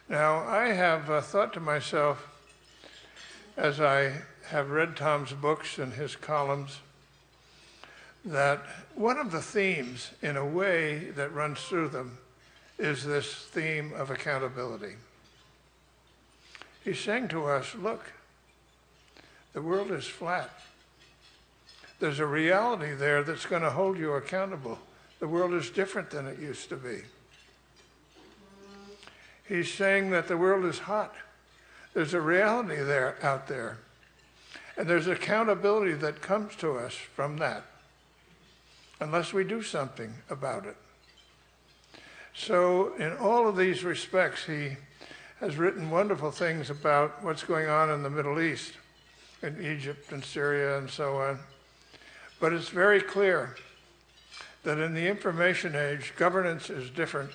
Now, I have thought to myself, as I have read Tom's books and his columns, that one of the themes, in a way, that runs through them is this theme of accountability. He's saying to us, look, the world is flat. There's a reality there that's going to hold you accountable. The world is different than it used to be. He's saying that the world is hot. There's a reality there, out there. And there's accountability that comes to us from that, unless we do something about it. So in all of these respects, he has written wonderful things about what's going on in the Middle East, in Egypt and Syria and so on. But it's very clear that in the information age, governance is different,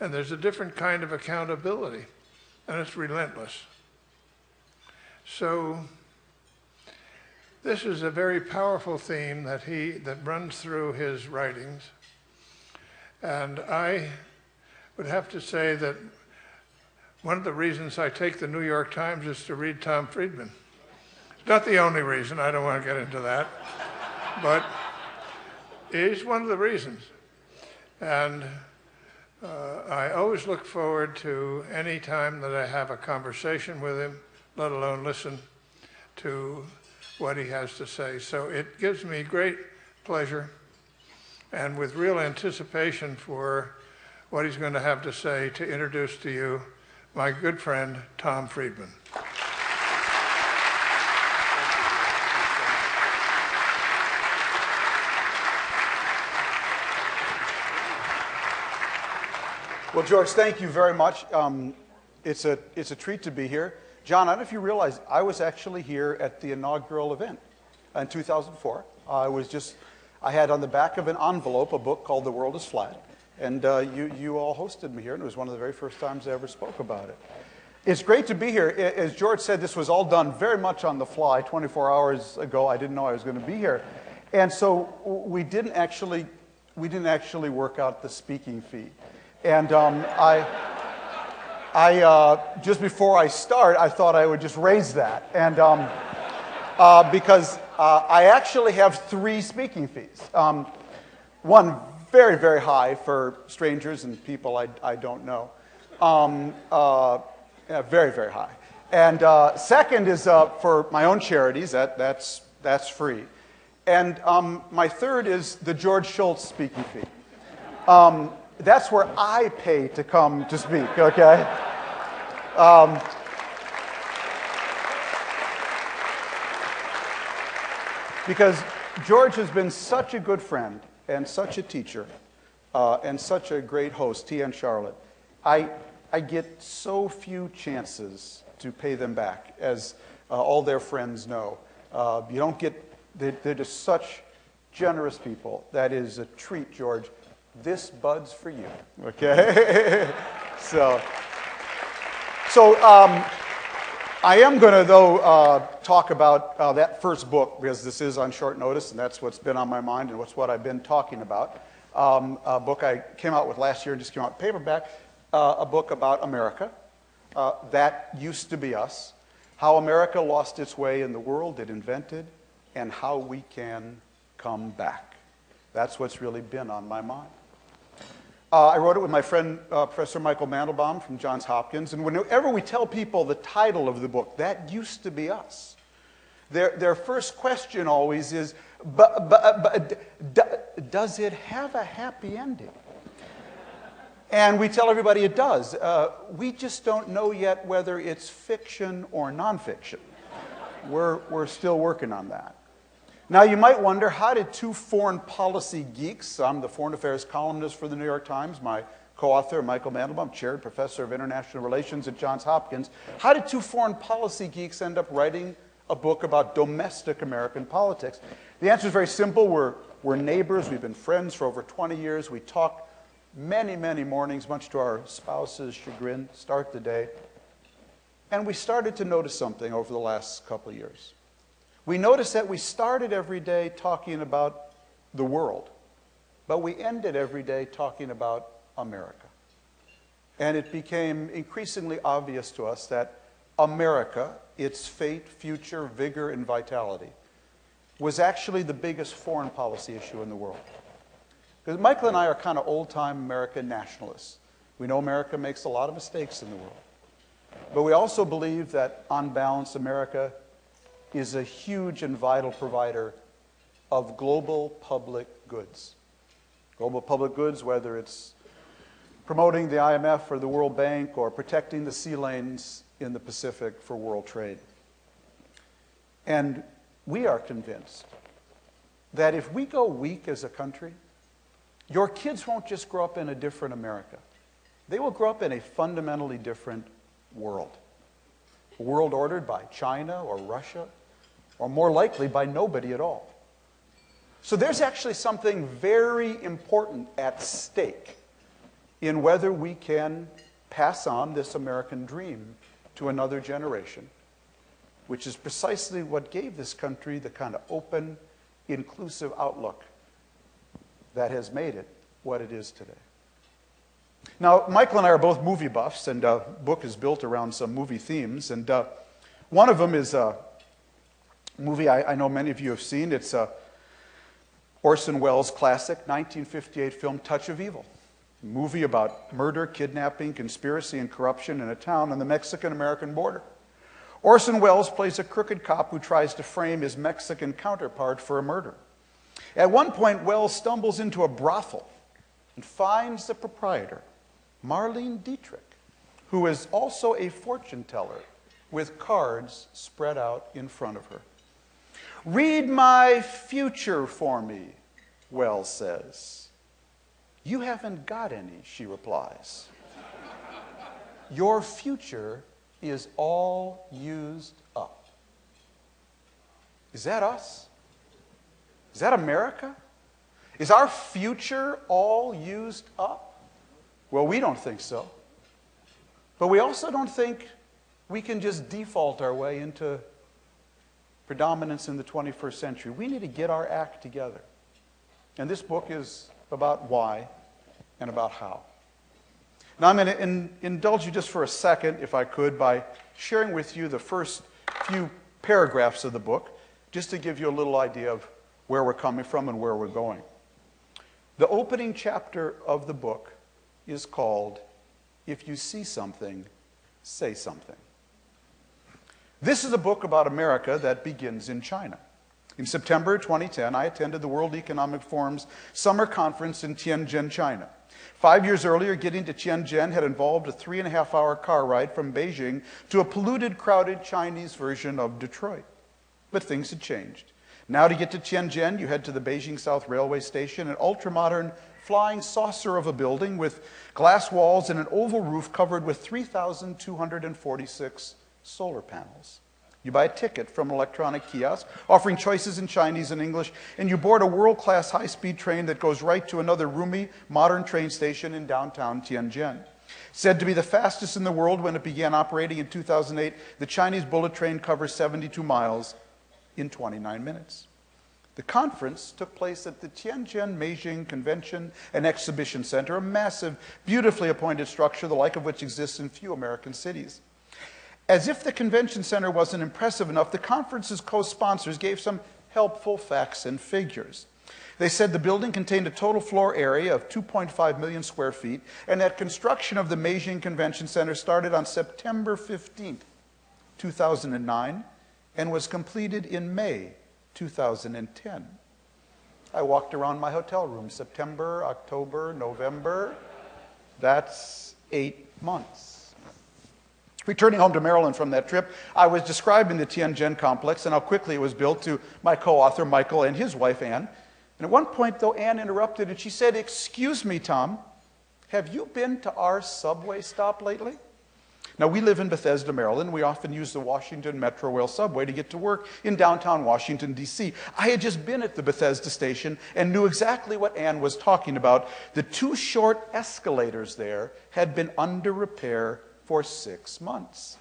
and there's a different kind of accountability, and it's relentless. So this is a very powerful theme that runs through his writings. And I would have to say that one of the reasons I take the New York Times is to read Tom Friedman. It's not the only reason, I don't want to get into that, but he's one of the reasons. And I always look forward to any time that I have a conversation with him, let alone listen to what he has to say. So it gives me great pleasure and with real anticipation for what he's going to have to say to introduce to you my good friend, Tom Friedman. Well, George, thank you very much. It's a treat to be here. John, I don't know if you realize, I was actually here at the inaugural event in 2004. I had on the back of an envelope a book called The World is Flat, and you all hosted me here, and it was one of the very first times I ever spoke about it. It's great to be here. As George said, this was all done very much on the fly. 24 hours ago, I didn't know I was going to be here. And so we didn't actually work out the speaking fee. And just before I start, I thought I would just raise that. And because I actually have 3 speaking fees. One very, very high for strangers and people I don't know. Yeah, very, very high. And second is for my own charities. That's free. And my third is the George Shultz speaking fee. That's where I pay to come to speak, okay? Because George has been such a good friend and such a teacher and such a great host, he and Charlotte. I get so few chances to pay them back, as all their friends know. You don't get, they're just such generous people. That is a treat, George. This bud's for you, okay? So I am going to, though, talk about that first book, because this is on short notice, and that's what's been on my mind and what I've been talking about. A book I came out with last year and just came out paperback, a book about America, That Used to Be Us, how America lost its way in the world it invented, and how we can come back. That's what's really been on my mind. I wrote it with my friend, Professor Michael Mandelbaum from Johns Hopkins, and whenever we tell people the title of the book, That Used to Be Us, their first question always is, does it have a happy ending? And we tell everybody it does. We just don't know yet whether it's fiction or nonfiction. We're still working on that. Now, you might wonder, how did 2 foreign policy geeks, I'm the foreign affairs columnist for the New York Times, my co-author, Michael Mandelbaum, chair and professor of international relations at Johns Hopkins, how did 2 foreign policy geeks end up writing a book about domestic American politics? The answer is very simple. We're neighbors. We've been friends for over 20 years. We talk many, many mornings, much to our spouse's chagrin, start the day. And we started to notice something over the last couple of years. We noticed that we started every day talking about the world, but we ended every day talking about America. And it became increasingly obvious to us that America, its fate, future, vigor, and vitality, was actually the biggest foreign policy issue in the world. Because Michael and I are kind of old-time American nationalists. We know America makes a lot of mistakes in the world. But we also believe that, on balance, America is a huge and vital provider of global public goods. Global public goods, whether it's promoting the IMF or the World Bank or protecting the sea lanes in the Pacific for world trade. And we are convinced that if we go weak as a country, your kids won't just grow up in a different America. They will grow up in a fundamentally different world. A world ordered by China or Russia, or more likely by nobody at all. So there's actually something very important at stake in whether we can pass on this American dream to another generation, which is precisely what gave this country the kind of open, inclusive outlook that has made it what it is today. Now, Michael and I are both movie buffs, and the book is built around some movie themes. And one of them is a movie I know many of you have seen. It's Orson Welles' classic 1958 film, Touch of Evil. A movie about murder, kidnapping, conspiracy, and corruption in a town on the Mexican-American border. Orson Welles plays a crooked cop who tries to frame his Mexican counterpart for a murder. At one point, Welles stumbles into a brothel and finds the proprietor, Marlene Dietrich, who is also a fortune teller with cards spread out in front of her. "Read my future for me," Welles says. "You haven't got any," she replies. "Your future is all used up." Is that us? Is that America? Is our future all used up? Well, we don't think so. But we also don't think we can just default our way into predominance in the 21st century. We need to get our act together. And this book is about why and about how. Now, I'm going to indulge you just for a second, if I could, by sharing with you the first few paragraphs of the book, just to give you a little idea of where we're coming from and where we're going. The opening chapter of the book is called, "If You See Something, Say Something." This is a book about America that begins in China. In September 2010, I attended the World Economic Forum's summer conference in Tianjin, China. 5 years earlier, getting to Tianjin had involved a 3.5-hour car ride from Beijing to a polluted, crowded Chinese version of Detroit. But things had changed. Now to get to Tianjin, you head to the Beijing South Railway Station, an ultra-modern flying saucer of a building with glass walls and an oval roof covered with 3,246 solar panels. You buy a ticket from an electronic kiosk offering choices in Chinese and English, and you board a world-class high-speed train that goes right to another roomy, modern train station in downtown Tianjin. Said to be the fastest in the world when it began operating in 2008, the Chinese bullet train covers 72 miles in 29 minutes. The conference took place at the Tianjin Beijing Convention and Exhibition Center, a massive, beautifully appointed structure, the like of which exists in few American cities. As if the convention center wasn't impressive enough, the conference's co-sponsors gave some helpful facts and figures. They said the building contained a total floor area of 2.5 million square feet, and that construction of the Beijing Convention Center started on September 15th, 2009, and was completed in May 2010. I walked around my hotel room September, October, November. That's 8 months. Returning home to Maryland from that trip, I was describing the Tianjin complex and how quickly it was built to my co-author, Michael, and his wife, Ann. And at one point, though, Ann interrupted and she said, "Excuse me, Tom, have you been to our subway stop lately?" Now, we live in Bethesda, Maryland. We often use the Washington Metro Rail subway to get to work in downtown Washington, D.C. I had just been at the Bethesda station and knew exactly what Ann was talking about. The 2 short escalators there had been under repair for 6 months.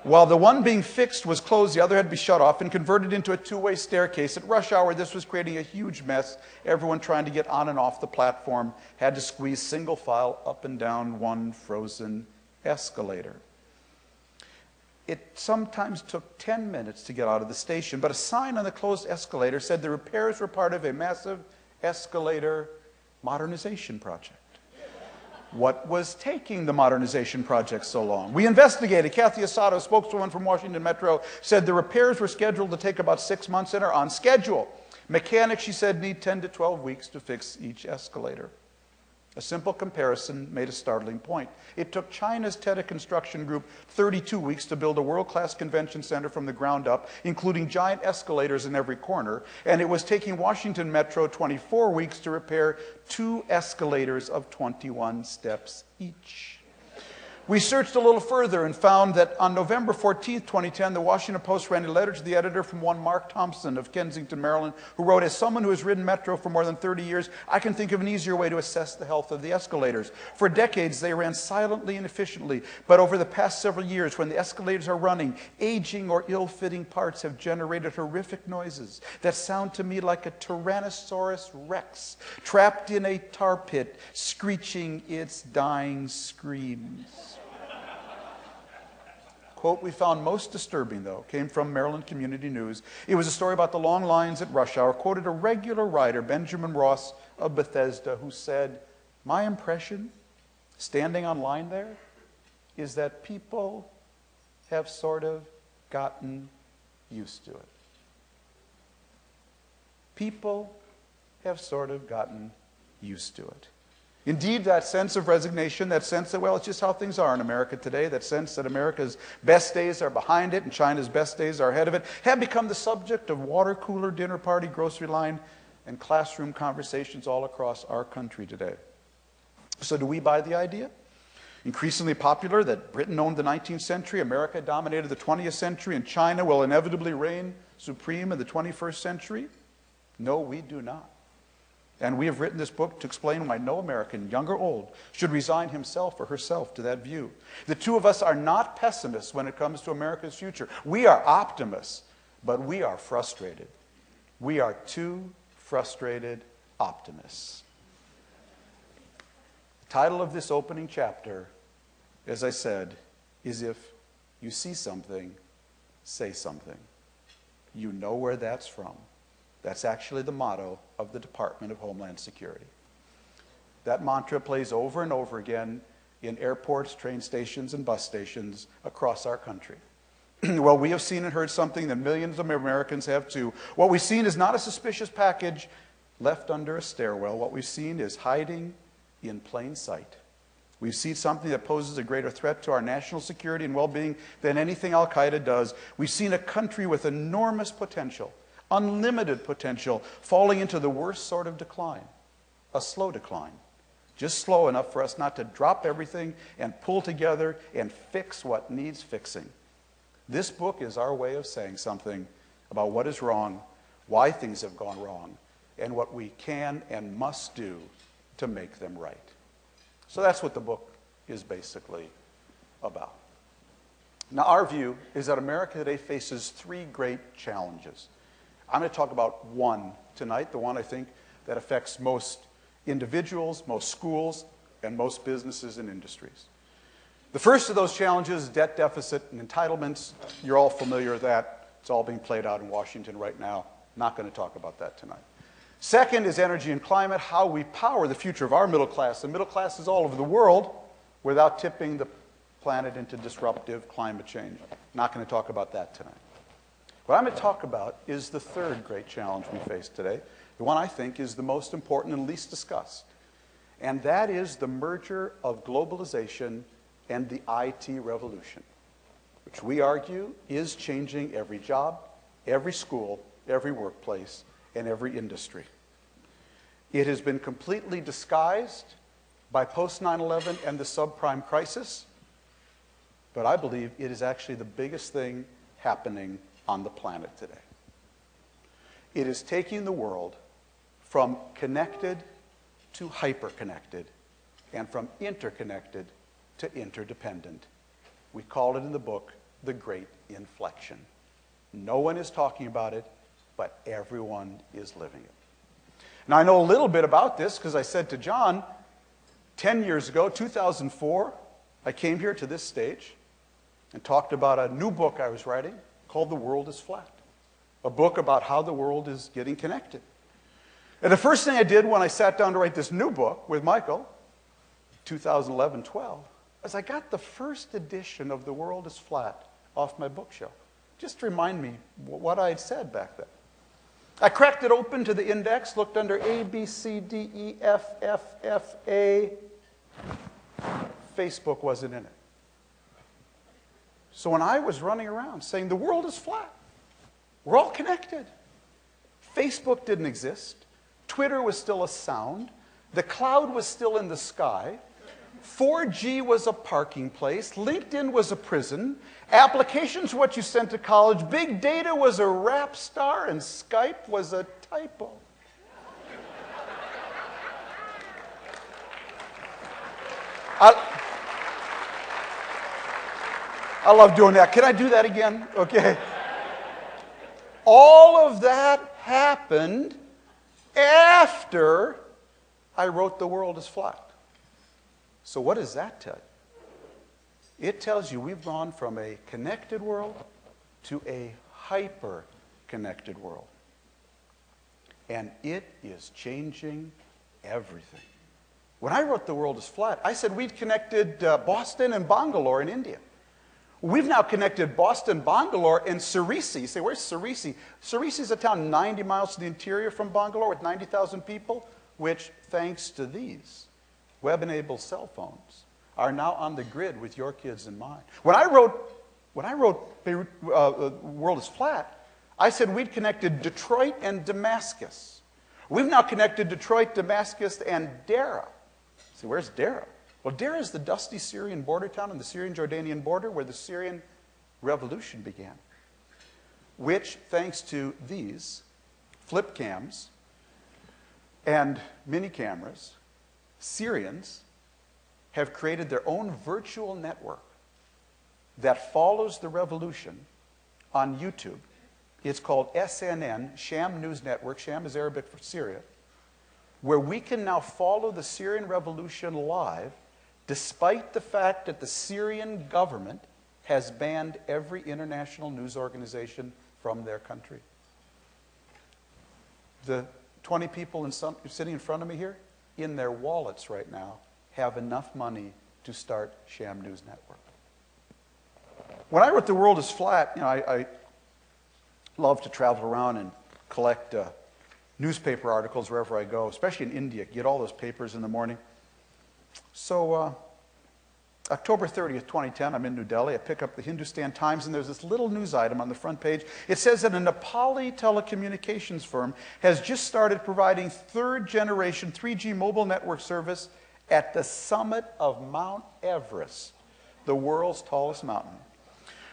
While the one being fixed was closed, the other had to be shut off and converted into a two-way staircase. At rush hour, this was creating a huge mess. Everyone trying to get on and off the platform had to squeeze single file up and down one frozen escalator. It sometimes took 10 minutes to get out of the station, but a sign on the closed escalator said the repairs were part of a massive escalator modernization project. What was taking the modernization project so long? We investigated. Kathy Asado, spokeswoman from Washington Metro, said the repairs were scheduled to take about 6 months and are on schedule. Mechanics, she said, need 10 to 12 weeks to fix each escalator. A simple comparison made a startling point. It took China's Teta Construction Group 32 weeks to build a world-class convention center from the ground up, including giant escalators in every corner, and it was taking Washington Metro 24 weeks to repair 2 escalators of 21 steps each. We searched a little further and found that on November 14, 2010, the Washington Post ran a letter to the editor from one Mark Thompson of Kensington, Maryland, who wrote, as someone who has ridden Metro for more than 30 years, I can think of an easier way to assess the health of the escalators. For decades, they ran silently and efficiently, but over the past several years, when the escalators are running, aging or ill-fitting parts have generated horrific noises that sound to me like a Tyrannosaurus Rex trapped in a tar pit, screeching its dying screams. Quote we found most disturbing, though, came from Maryland Community News. It was a story about the long lines at rush hour, quoted a regular writer, Benjamin Ross of Bethesda, who said, my impression, standing on line there, is that people have sort of gotten used to it. People have sort of gotten used to it. Indeed, that sense of resignation, that sense that, well, it's just how things are in America today, that sense that America's best days are behind it and China's best days are ahead of it, have become the subject of water cooler, dinner party, grocery line, and classroom conversations all across our country today. So do we buy the idea? Increasingly popular that Britain owned the 19th century, America dominated the 20th century, and China will inevitably reign supreme in the 21st century? No, we do not. And we have written this book to explain why no American, young or old, should resign himself or herself to that view. The two of us are not pessimists when it comes to America's future. We are optimists, but we are frustrated. We are two frustrated optimists. The title of this opening chapter, as I said, is If You See Something, Say Something. You know where that's from. That's actually the motto of the Department of Homeland Security. That mantra plays over and over again in airports, train stations, and bus stations across our country. Well, we have seen and heard something that millions of Americans have too. What we've seen is not a suspicious package left under a stairwell. What we've seen is hiding in plain sight. We've seen something that poses a greater threat to our national security and well-being than anything Al-Qaeda does. We've seen a country with enormous potential, unlimited potential, falling into the worst sort of decline, a slow decline. Just slow enough for us not to drop everything and pull together and fix what needs fixing. This book is our way of saying something about what is wrong, why things have gone wrong, and what we can and must do to make them right. So that's what the book is basically about. Now, our view is that America today faces 3 great challenges. I'm going to talk about one tonight, the one I think that affects most individuals, most schools, and most businesses and industries. The first of those challenges is debt deficit and entitlements. You're all familiar with that. It's all being played out in Washington right now. Not going to talk about that tonight. Second is energy and climate, how we power the future of our middle class. The middle class is all over the world without tipping the planet into disruptive climate change. Not going to talk about that tonight. What I'm going to talk about is the third great challenge we face today, the one I think is the most important and least discussed, and that is the merger of globalization and the IT revolution, which we argue is changing every job, every school, every workplace, and every industry. It has been completely disguised by post-9/11 and the subprime crisis, but I believe it is actually the biggest thing happening on the planet today. It is taking the world from connected to hyper-connected and from interconnected to interdependent. We call it in the book the great inflection. No one is talking about it, but everyone is living it. Now, I know a little bit about this because I said to John, 10 years ago, 2004, I came here to this stage and talked about a new book I was writing called The World is Flat, a book about how the world is getting connected. And the first thing I did when I sat down to write this new book with Michael, 2011-12, was I got the first edition of The World is Flat off my bookshelf, just to remind me what I had said back then. I cracked it open to the index, looked under A, B, C, D, E, F, F, F, A. Facebook wasn't in it. So when I was running around saying the world is flat, we're all connected, Facebook didn't exist, Twitter was still a sound, the cloud was still in the sky, 4G was a parking place, LinkedIn was a prison, applications were what you sent to college, big data was a rap star, and Skype was a typo. I love doing that. Can I do that again? Okay. All of that happened after I wrote The World is Flat. So what does that tell you? It tells you we've gone from a connected world to a hyper-connected world. And it is changing everything. When I wrote The World is Flat, I said we'd connected Boston and Bangalore in India. We've now connected Boston, Bangalore, and Surrisi. You say, where's Surrisi? Surrisi is a town 90 miles to the interior from Bangalore with 90,000 people, which, thanks to these web-enabled cell phones, are now on the grid with your kids in mind. When I wrote World is Flat, I said we'd connected Detroit and Damascus. We've now connected Detroit, Damascus, and Dara. See, where's Dara? Well, Dara is the dusty Syrian border town on the Syrian-Jordanian border where the Syrian Revolution began, which, thanks to these flip cams and mini cameras, Syrians have created their own virtual network that follows the revolution on YouTube. It's called SNN, Sham News Network. Sham is Arabic for Syria, where we can now follow the Syrian revolution live despite the fact that the Syrian government has banned every international news organization from their country. The 20 people sitting in front of me here, in their wallets right now, have enough money to start Sham News Network. When I wrote The World is Flat, I love to travel around and collect newspaper articles wherever I go, especially in India. Get all those papers in the morning. So October 30th, 2010, I'm in New Delhi. I pick up the Hindustan Times, and there's this little news item on the front page. It says that a Nepali telecommunications firm has just started providing third-generation 3G mobile network service at the summit of Mount Everest, the world's tallest mountain.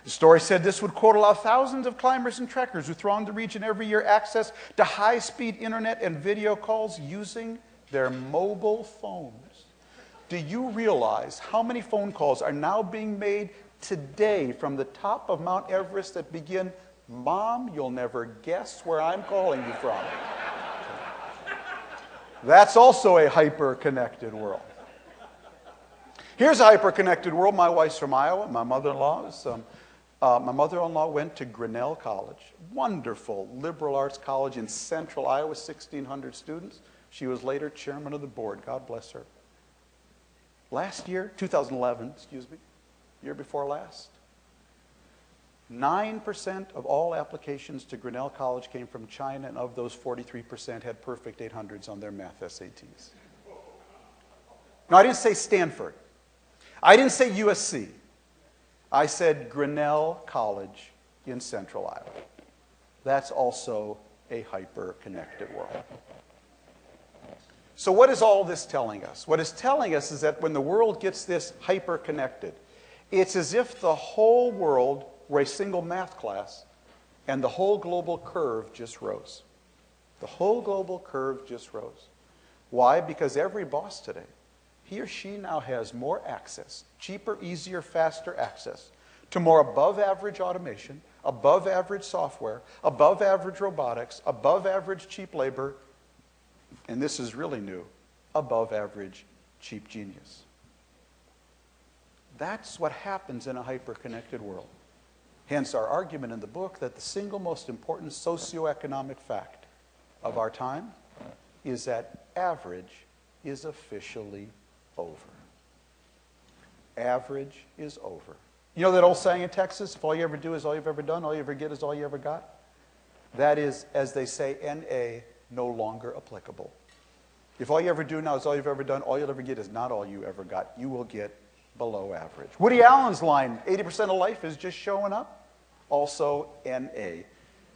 The story said this would, quote, allow thousands of climbers and trekkers who throng the region every year access to high-speed internet and video calls using their mobile phones. Do you realize how many phone calls are now being made today from the top of Mount Everest that begin, "Mom, you'll never guess where I'm calling you from"? That's also a hyper-connected world. Here's a hyper-connected world. My wife's from Iowa. My mother-in-law is my mother-in-law went to Grinnell College, wonderful liberal arts college in central Iowa, 1,600 students. She was later chairman of the board. God bless her. Last year, 2011, year before last, 9% of all applications to Grinnell College came from China, and of those, 43% had perfect 800s on their math SATs. No, I didn't say Stanford. I didn't say USC. I said Grinnell College in central Iowa. That's also a hyper-connected world. So what is all this telling us? What it's telling us is that when the world gets this hyper-connected, it's as if the whole world were a single math class and the whole global curve just rose. The whole global curve just rose. Why? Because every boss today, he or she now has more access, cheaper, easier, faster access to more above average automation, above average software, above average robotics, above average cheap labor, and this is really new, above average cheap genius. That's what happens in a hyper-connected world. Hence our argument in the book that the single most important socioeconomic fact of our time is that average is officially over. Average is over. You know that old saying in Texas, if all you ever do is all you've ever done, all you ever get is all you ever got? That is, as they say, N.A., no longer applicable. If all you ever do now is all you've ever done, all you'll ever get is not all you ever got. You will get below average. Woody Allen's line, 80% of life is just showing up. Also N.A.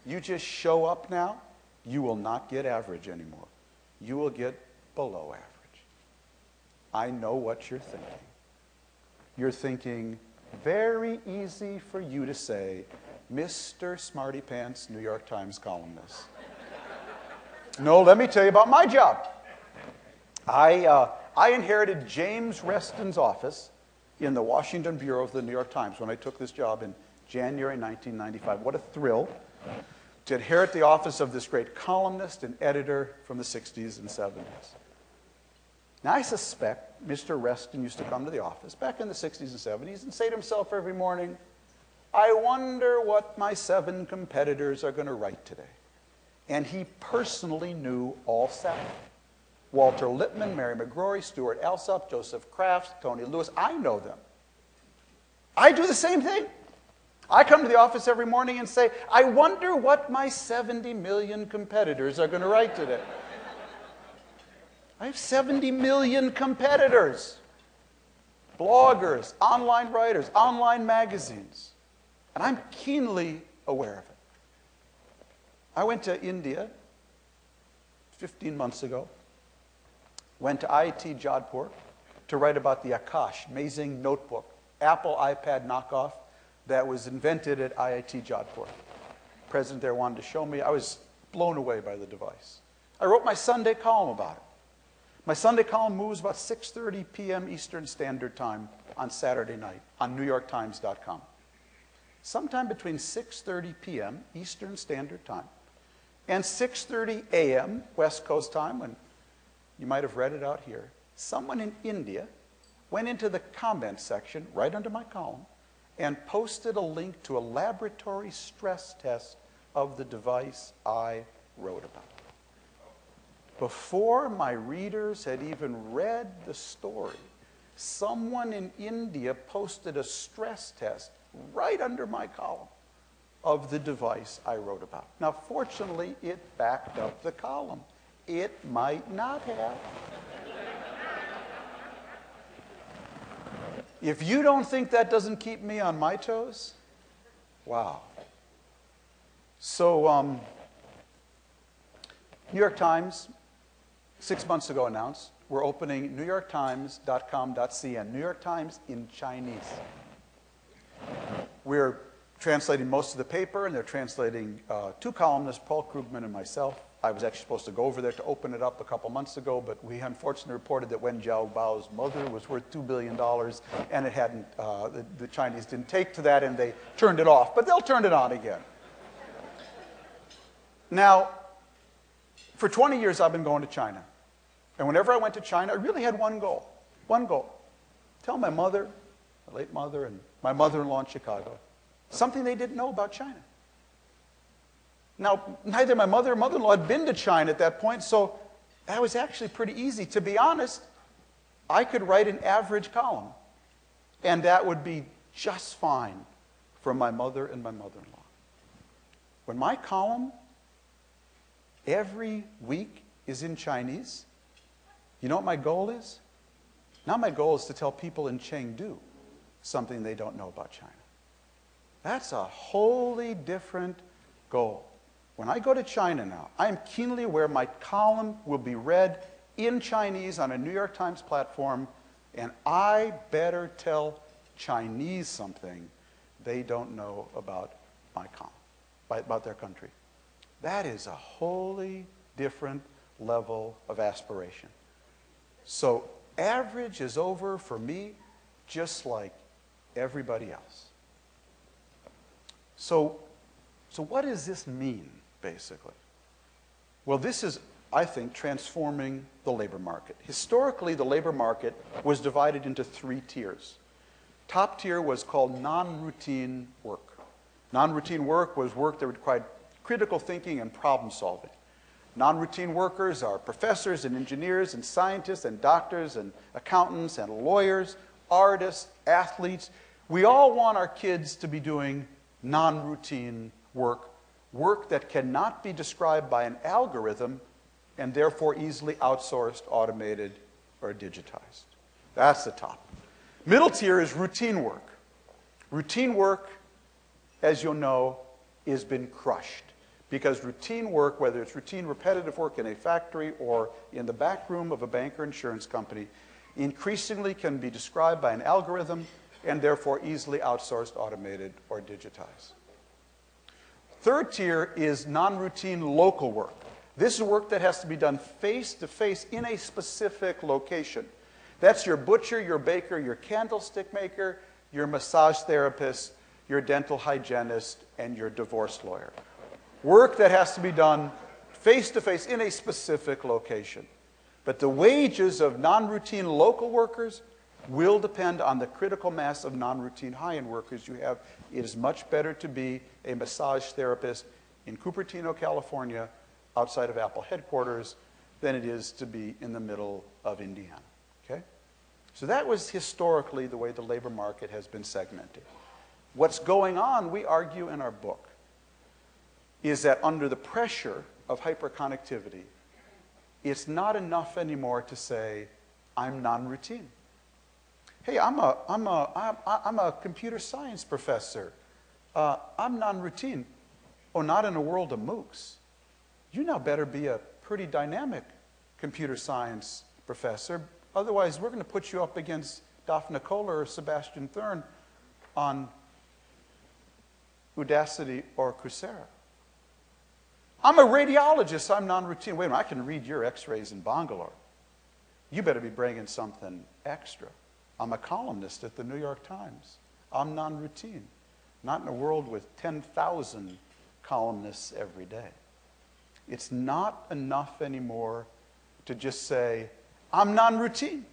You just show up now, you will not get average anymore. You will get below average. I know what you're thinking. You're thinking, very easy for you to say, Mr. Smarty Pants, New York Times columnist. No, let me tell you about my job. I inherited James Reston's office in the Washington Bureau of the New York Times when I took this job in January 1995. What a thrill to inherit the office of this great columnist and editor from the 60s and 70s. Now, I suspect Mr. Reston used to come to the office back in the 60s and 70s and say to himself every morning, I wonder what my 7 competitors are going to write today. And he personally knew all 7. Walter Lippmann, Mary McGrory, Stuart Alsop, Joseph Kraft, Tony Lewis. I know them. I do the same thing. I come to the office every morning and say, I wonder what my 70 million competitors are going to write today. I have 70 million competitors. Bloggers, online writers, online magazines. And I'm keenly aware of it. I went to India 15 months ago. Went to IIT Jodhpur to write about the Akash, amazing notebook, Apple iPad knockoff that was invented at IIT Jodhpur. The president there wanted to show me. I was blown away by the device. I wrote my Sunday column about it. My Sunday column moves about 6:30 p.m. Eastern Standard Time on Saturday night on NewYorkTimes.com. Sometime between 6:30 p.m. Eastern Standard Time and 6:30 a.m. West Coast time, when you might have read it out here, someone in India went into the comments section right under my column and posted a link to a laboratory stress test of the device I wrote about. Before my readers had even read the story, someone in India posted a stress test right under my column of the device I wrote about. Now, fortunately, it backed up the column. It might not have. If you don't think that doesn't keep me on my toes, wow. So, New York Times, 6 months ago announced, we're opening NewYorkTimes.com.cn, New York Times in Chinese. We're translating most of the paper, and they're translating 2 columnists, Paul Krugman and myself. I was actually supposed to go over there to open it up a couple months ago, but we unfortunately reported that Wen Jiaobao's mother was worth $2 billion, and it hadn't, the Chinese didn't take to that, and they turned it off. But they'll turn it on again. Now, for 20 years, I've been going to China. And whenever I went to China, I really had one goal. One goal. Tell my mother, my late mother, and my mother-in-law in Chicago, something they didn't know about China. Now, neither my mother or mother-in-law had been to China at that point, so that was actually pretty easy. To be honest, I could write an average column, and that would be just fine for my mother and my mother-in-law. When my column every week is in Chinese, you know what my goal is? Now my goal is to tell people in Chengdu something they don't know about China. That's a wholly different goal. When I go to China now, I am keenly aware my column will be read in Chinese on a New York Times platform, and I better tell Chinese something they don't know about my column, about their country. That is a wholly different level of aspiration. So average is over for me, just like everybody else. So what does this mean, basically? Well, this is, I think, transforming the labor market. Historically, the labor market was divided into 3 tiers. Top tier was called non-routine work. Non-routine work was work that required critical thinking and problem solving. Non-routine workers are professors and engineers and scientists and doctors and accountants and lawyers, artists, athletes. We all want our kids to be doing non-routine work, work that cannot be described by an algorithm and therefore easily outsourced, automated, or digitized. That's the top. Middle tier is routine work. Routine work, as you'll know, has been crushed. Because routine work, whether it's routine repetitive work in a factory or in the back room of a bank or insurance company, increasingly can be described by an algorithm and therefore easily outsourced, automated, or digitized. Third tier is non-routine local work. This is work that has to be done face-to-face in a specific location. That's your butcher, your baker, your candlestick maker, your massage therapist, your dental hygienist, and your divorce lawyer. Work that has to be done face-to-face in a specific location. But the wages of non-routine local workers will depend on the critical mass of non-routine high-end workers you have. It is much better to be a massage therapist in Cupertino, California, outside of Apple headquarters, than it is to be in the middle of Indiana. Okay? So that was historically the way the labor market has been segmented. What's going on, we argue in our book, is that under the pressure of hyperconnectivity, it's not enough anymore to say, I'm non-routine. Hey, I'm a computer science professor. I'm non-routine. Oh, not in a world of MOOCs. You now better be a pretty dynamic computer science professor. Otherwise, we're going to put you up against Daphne Koller or Sebastian Thurn on Udacity or Coursera. I'm a radiologist. I'm non-routine. Wait a minute, I can read your x-rays in Bangalore. You better be bringing something extra. I'm a columnist at the New York Times. I'm non-routine. Not in a world with 10,000 columnists every day. It's not enough anymore to just say, I'm non-routine.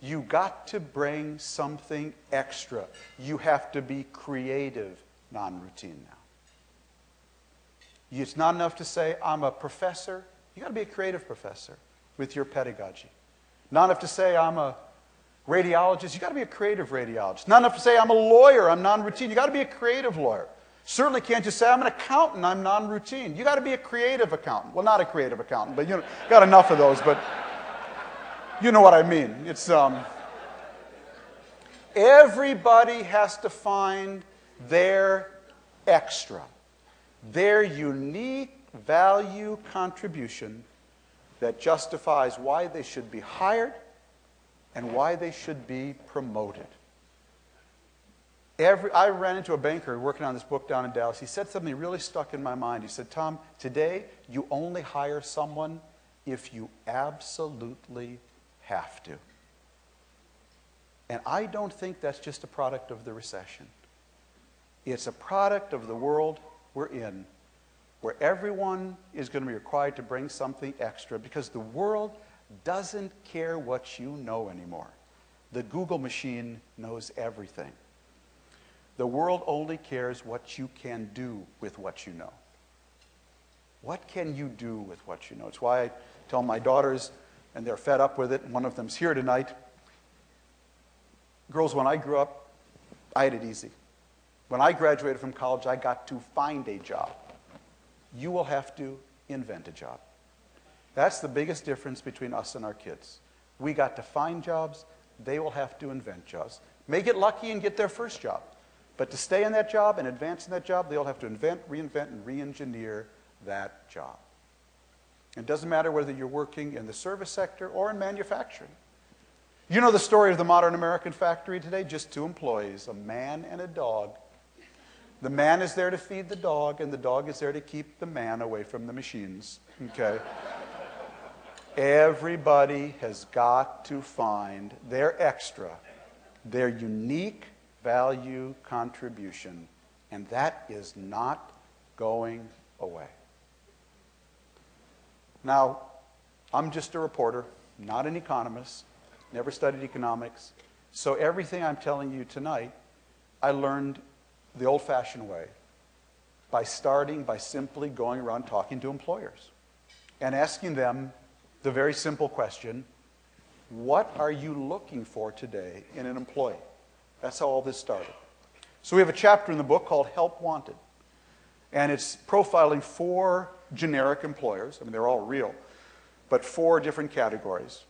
You got to bring something extra. You have to be creative non-routine now. It's not enough to say, I'm a professor. You got to be a creative professor with your pedagogy. Not enough to say, I'm a radiologist. You got to be a creative radiologist. Not enough to say, I'm a lawyer. I'm non-routine. You got to be a creative lawyer. Certainly can't just say, I'm an accountant. I'm non-routine. You got to be a creative accountant. Well, not a creative accountant, but you know, got enough of those. But you know what I mean. It's everybody has to find their extra, their unique value contribution that justifies why they should be hired and why they should be promoted. I ran into a banker working on this book down in Dallas. He said something that really stuck in my mind. He said, Tom, today you only hire someone if you absolutely have to. And I don't think that's just a product of the recession. It's a product of the world we're in, where everyone is going to be required to bring something extra because the world doesn't care what you know anymore. The Google machine knows everything. The world only cares what you can do with what you know. What can you do with what you know? It's why I tell my daughters, and they're fed up with it, and one of them's here tonight. Girls, when I grew up, I had it easy. When I graduated from college, I got to find a job. You will have to invent a job. That's the biggest difference between us and our kids. We got to find jobs. They will have to invent jobs. May get lucky and get their first job. But to stay in that job and advance in that job, they'll have to invent, reinvent, and re-engineer that job. It doesn't matter whether you're working in the service sector or in manufacturing. You know the story of the modern American factory today? Just 2 employees, a man and a dog. The man is there to feed the dog, and the dog is there to keep the man away from the machines. Okay? Everybody has got to find their extra, their unique value contribution And that is not going away. Now, I'm just a reporter, not an economist, never studied economics. So everything I'm telling you tonight, I learned the old-fashioned way by simply going around talking to employers and asking them the very simple question, what are you looking for today in an employee? That's how all this started. So we have a chapter in the book called Help Wanted. And it's profiling 4 generic employers. I mean, they're all real, but 4 different categories.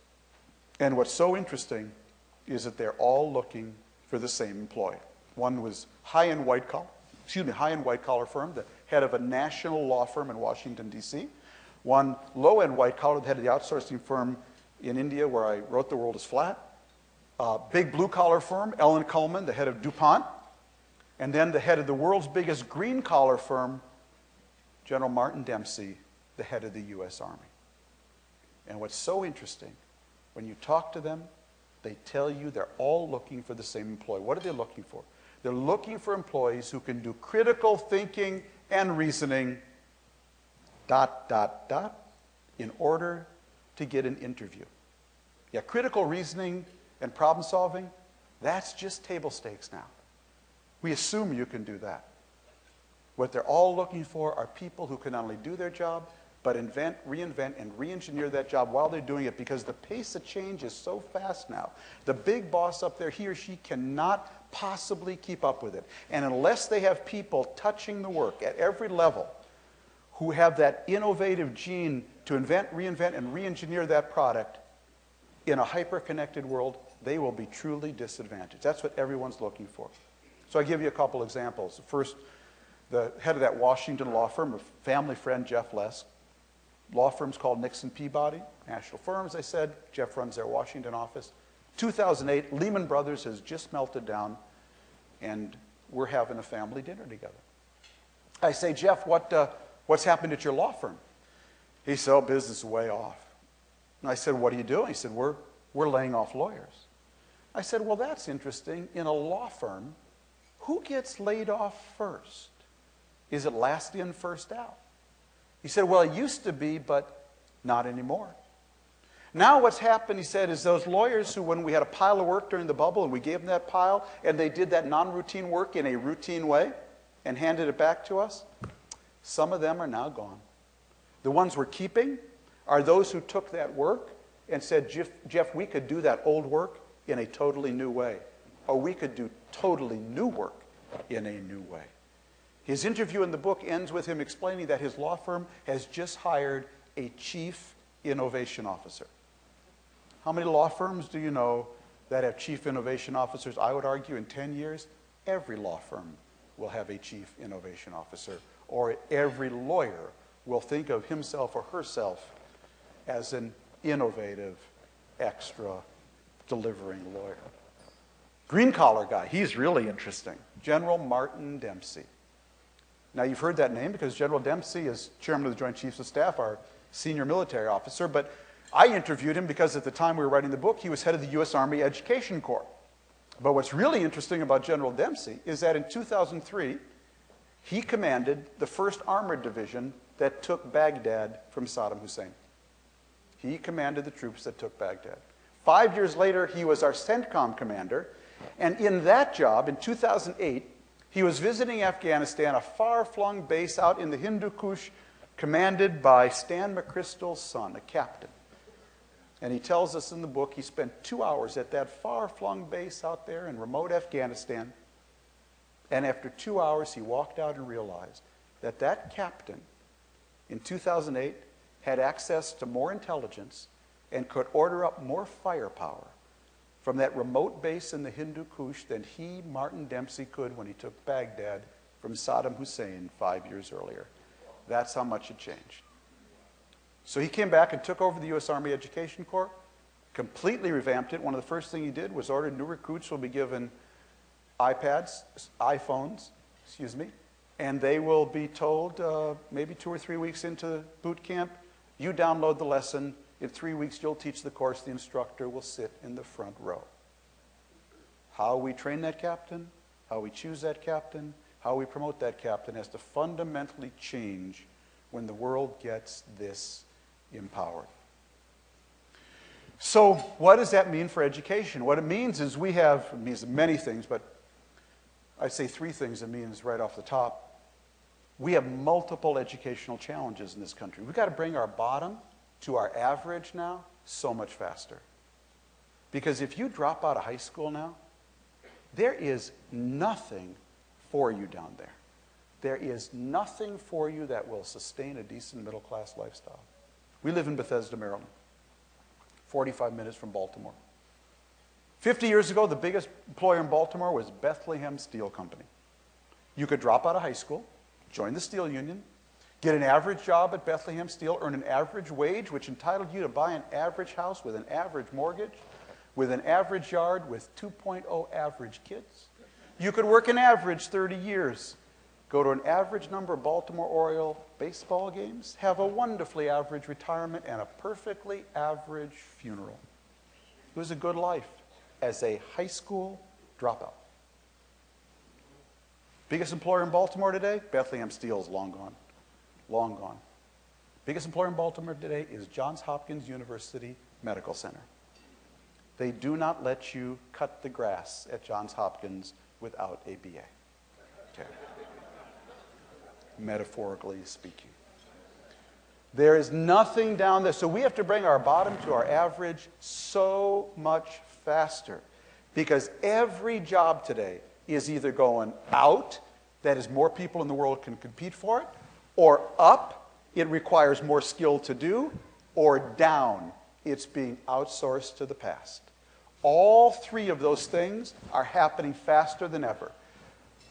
And what's so interesting is that they're all looking for the same employee. One was high-end white-collar firm, the head of a national law firm in Washington, D.C. One low-end white-collar, the head of the outsourcing firm in India where I wrote The World is Flat. Big blue-collar firm, Ellen Kullman, the head of DuPont. And then the head of the world's biggest green-collar firm, General Martin Dempsey, the head of the U.S. Army. And what's so interesting, when you talk to them, they tell you they're all looking for the same employee. What are they looking for? They're looking for employees who can do critical thinking and reasoning, ... in order to get an interview. Yeah, critical reasoning and problem solving, that's just table stakes now. We assume you can do that. What they're all looking for are people who can not only do their job, but invent, reinvent, and re-engineer that job while they're doing it, because the pace of change is so fast now. The big boss up there, he or she cannot possibly keep up with it. And unless they have people touching the work at every level who have that innovative gene to invent, reinvent, and re-engineer that product in a hyper-connected world, they will be truly disadvantaged. That's what everyone's looking for. So I give you a couple examples. First, the head of that Washington law firm, a family friend, Jeff Lesk. Law firm's called Nixon Peabody, national firm, as I said. Jeff runs their Washington office. 2008, Lehman Brothers has just melted down, and we're having a family dinner together. I say, Jeff, what's happened at your law firm? He said, oh, business is way off. And I said, what are you doing? He said, we're laying off lawyers. I said, well, that's interesting. In a law firm, who gets laid off first? Is it last in, first out? He said, well, it used to be, but not anymore. Now what's happened, he said, is those lawyers who, when we had a pile of work during the bubble and we gave them that pile and they did that non-routine work in a routine way and handed it back to us, some of them are now gone. The ones we're keeping are those who took that work and said, Jeff, we could do that old work in a totally new way. Or we could do totally new work in a new way. His interview in the book ends with him explaining that his law firm has just hired a chief innovation officer. How many law firms do you know that have chief innovation officers? I would argue in 10 years, every law firm will have a chief innovation officer, or every lawyer will think of himself or herself as an innovative, extra delivering lawyer. Green collar guy, he's really interesting. General Martin Dempsey. Now you've heard that name because General Dempsey is chairman of the Joint Chiefs of Staff, our senior military officer, but I interviewed him because at the time we were writing the book, he was head of the U.S. Army Education Corps. But what's really interesting about General Dempsey is that in 2003, he commanded the 1st Armored Division that took Baghdad from Saddam Hussein. He commanded the troops that took Baghdad. 5 years later, he was our CENTCOM commander, and in that job, in 2008, he was visiting Afghanistan, a far-flung base out in the Hindu Kush, commanded by Stan McChrystal's son, a captain. And he tells us in the book he spent 2 hours at that far-flung base out there in remote Afghanistan. And after 2 hours, he walked out and realized that that captain in 2008 had access to more intelligence and could order up more firepower from that remote base in the Hindu Kush than he, Martin Dempsey, could when he took Baghdad from Saddam Hussein 5 years earlier. That's how much it changed. So he came back and took over the U.S. Army Education Corps, completely revamped it. One of the first things he did was order new recruits will be given iPads, iPhones, and they will be told maybe 2 or 3 weeks into boot camp, you download the lesson. In 3 weeks, you'll teach the course. The instructor will sit in the front row. How we train that captain, how we choose that captain, how we promote that, Captain, has to fundamentally change when the world gets this empowered. So what does that mean for education? What it means is it means many things, but I'd say three things it means right off the top. We have multiple educational challenges in this country. We've got to bring our bottom to our average now so much faster. Because if you drop out of high school now, there is nothing for you down there. There is nothing for you that will sustain a decent middle-class lifestyle. We live in Bethesda, Maryland, 45 minutes from Baltimore. 50 years ago, the biggest employer in Baltimore was Bethlehem Steel Company. You could drop out of high school, join the steel union, get an average job at Bethlehem Steel, earn an average wage, which entitled you to buy an average house with an average mortgage, with an average yard, with 2.0 average kids. You could work an average 30 years, go to an average number of Baltimore Oriole baseball games, have a wonderfully average retirement, and a perfectly average funeral. It was a good life as a high school dropout. Biggest employer in Baltimore today? Bethlehem Steel is long gone. Long gone. Biggest employer in Baltimore today is Johns Hopkins University Medical Center. They do not let you cut the grass at Johns Hopkins without a BA. Okay. Metaphorically speaking. There is nothing down there. So we have to bring our bottom to our average so much faster. Because every job today is either going out, that is more people in the world can compete for it, or up, it requires more skill to do, or down, it's being outsourced to the past. All three of those things are happening faster than ever.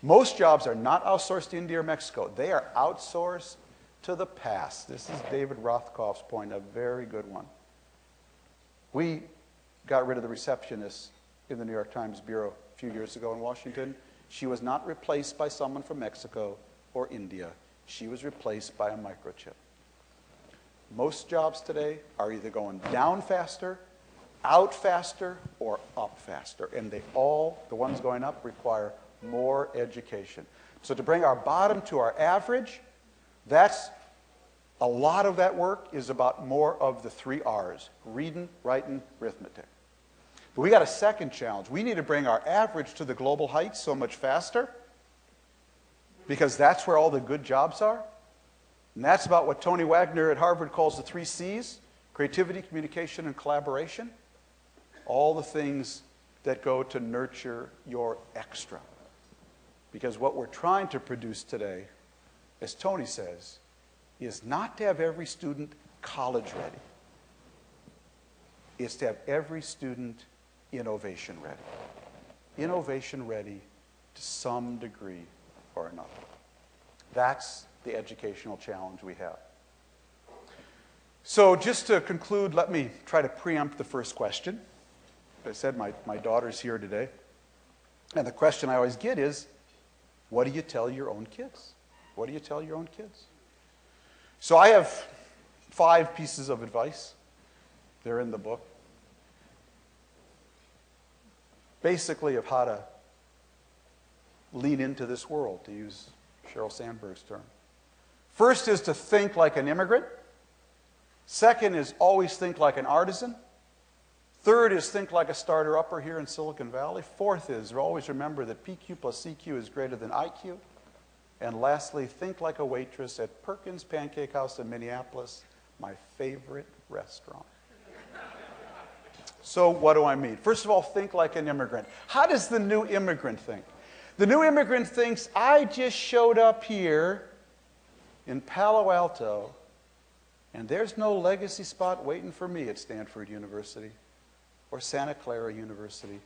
Most jobs are not outsourced to India or Mexico. They are outsourced to the past. This is David Rothkopf's point, a very good one. We got rid of the receptionist in the New York Times Bureau a few years ago in Washington. She was not replaced by someone from Mexico or India. She was replaced by a microchip. Most jobs today are either going down faster, out faster, or up faster. And they all, the ones going up, require more education. So to bring our bottom to our average, that's a lot of that work is about more of the 3 R's: reading, writing, arithmetic. But we got a second challenge. We need to bring our average to the global heights so much faster, because that's where all the good jobs are. And that's about what Tony Wagner at Harvard calls the 3 C's: creativity, communication, and collaboration. All the things that go to nurture your extra. Because what we're trying to produce today, as Tony says, is not to have every student college ready. It's to have every student innovation ready. Innovation ready to some degree or another. That's the educational challenge we have. So just to conclude, let me try to preempt the first question. As I said, my daughter's here today. And the question I always get is, what do you tell your own kids? What do you tell your own kids? So I have 5 pieces of advice. They're in the book. Basically of how to lean into this world, to use Sheryl Sandberg's term. First is to think like an immigrant. Second is always think like an artisan. Third is think like a starter-upper here in Silicon Valley. Fourth is always remember that PQ plus CQ is greater than IQ. And lastly, think like a waitress at Perkins Pancake House in Minneapolis, my favorite restaurant. So what do I mean? First of all, think like an immigrant. How does the new immigrant think? The new immigrant thinks, I just showed up here in Palo Alto, and there's no legacy spot waiting for me at Stanford University, or Santa Clara University,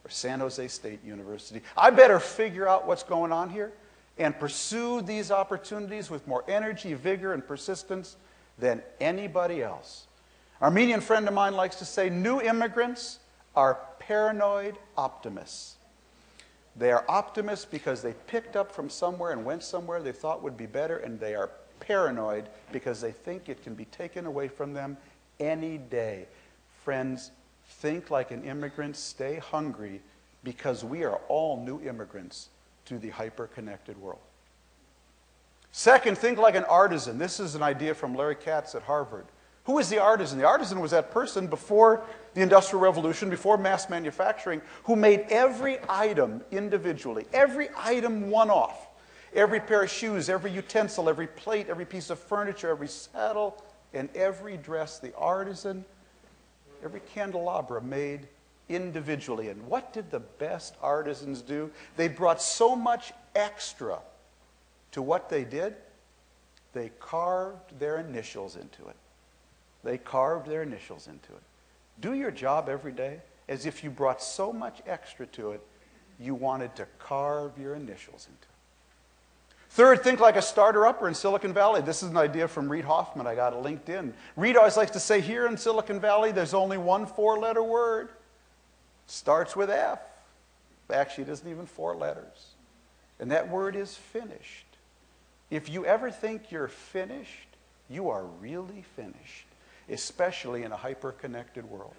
or San Jose State University. I better figure out what's going on here and pursue these opportunities with more energy, vigor, and persistence than anybody else. Armenian friend of mine likes to say, new immigrants are paranoid optimists. They are optimists because they picked up from somewhere and went somewhere they thought would be better, and they are paranoid because they think it can be taken away from them any day. Friends, think like an immigrant, stay hungry, because we are all new immigrants to the hyper-connected world. Second, think like an artisan. This is an idea from Larry Katz at Harvard. Who is the artisan? The artisan was that person before the Industrial Revolution, before mass manufacturing, who made every item individually, every item one-off. Every pair of shoes, every utensil, every plate, every piece of furniture, every saddle, and every dress, the artisan, every candelabra made individually. And what did the best artisans do? They brought so much extra to what they did, they carved their initials into it. They carved their initials into it. Do your job every day as if you brought so much extra to it, you wanted to carve your initials into it. Third, think like a starter-upper in Silicon Valley. This is an idea from Reid Hoffman. I got it LinkedIn. Reid always likes to say, here in Silicon Valley, there's only one four-letter word. Starts with F. Actually, it isn't even 4 letters. And that word is finished. If you ever think you're finished, you are really finished, especially in a hyper-connected world.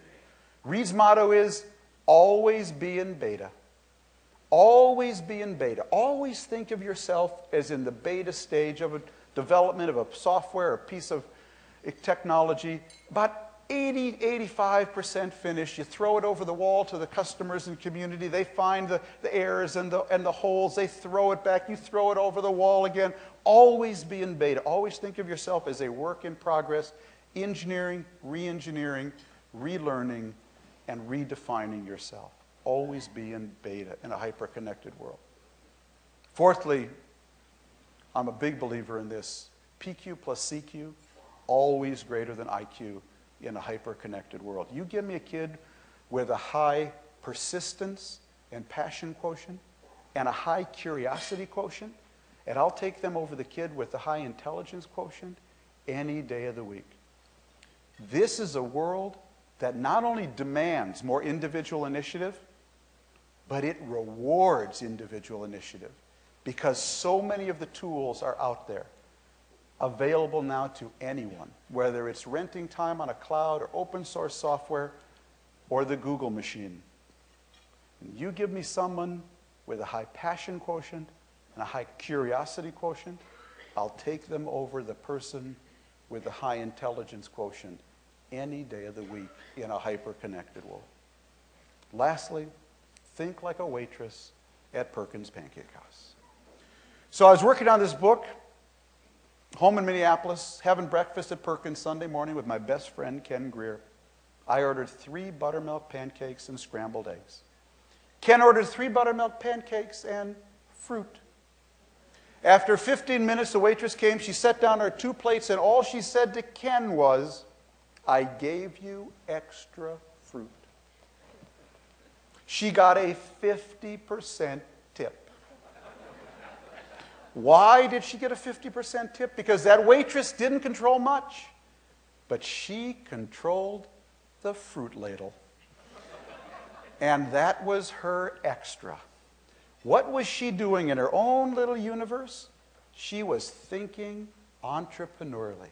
Reid's motto is, always be in beta. Always be in beta. Always think of yourself as in the beta stage of a development of a software, a piece of technology. About 80, 85% finished. You throw it over the wall to the customers and community. They find the errors and the holes. They throw it back. You throw it over the wall again. Always be in beta. Always think of yourself as a work in progress, engineering, re-engineering, relearning, and redefining yourself. Always be in beta in a hyper-connected world. Fourthly, I'm a big believer in this. PQ plus CQ, always greater than IQ in a hyper-connected world. You give me a kid with a high persistence and passion quotient and a high curiosity quotient, and I'll take them over the kid with the high intelligence quotient any day of the week. This is a world that not only demands more individual initiative, but it rewards individual initiative because so many of the tools are out there, available now to anyone, whether it's renting time on a cloud or open source software or the Google machine. And you give me someone with a high passion quotient and a high curiosity quotient, I'll take them over the person with the high intelligence quotient any day of the week in a hyper-connected world. Lastly, think like a waitress at Perkins Pancake House. So I was working on this book, home in Minneapolis, having breakfast at Perkins Sunday morning with my best friend, Ken Greer. I ordered 3 buttermilk pancakes and scrambled eggs. Ken ordered 3 buttermilk pancakes and fruit. After 15 minutes, the waitress came. She set down our 2 plates, and all she said to Ken was, "I gave you extra fruit." She got a 50% tip. Why did she get a 50% tip? Because that waitress didn't control much, but she controlled the fruit ladle. And that was her extra. What was she doing in her own little universe? She was thinking entrepreneurially.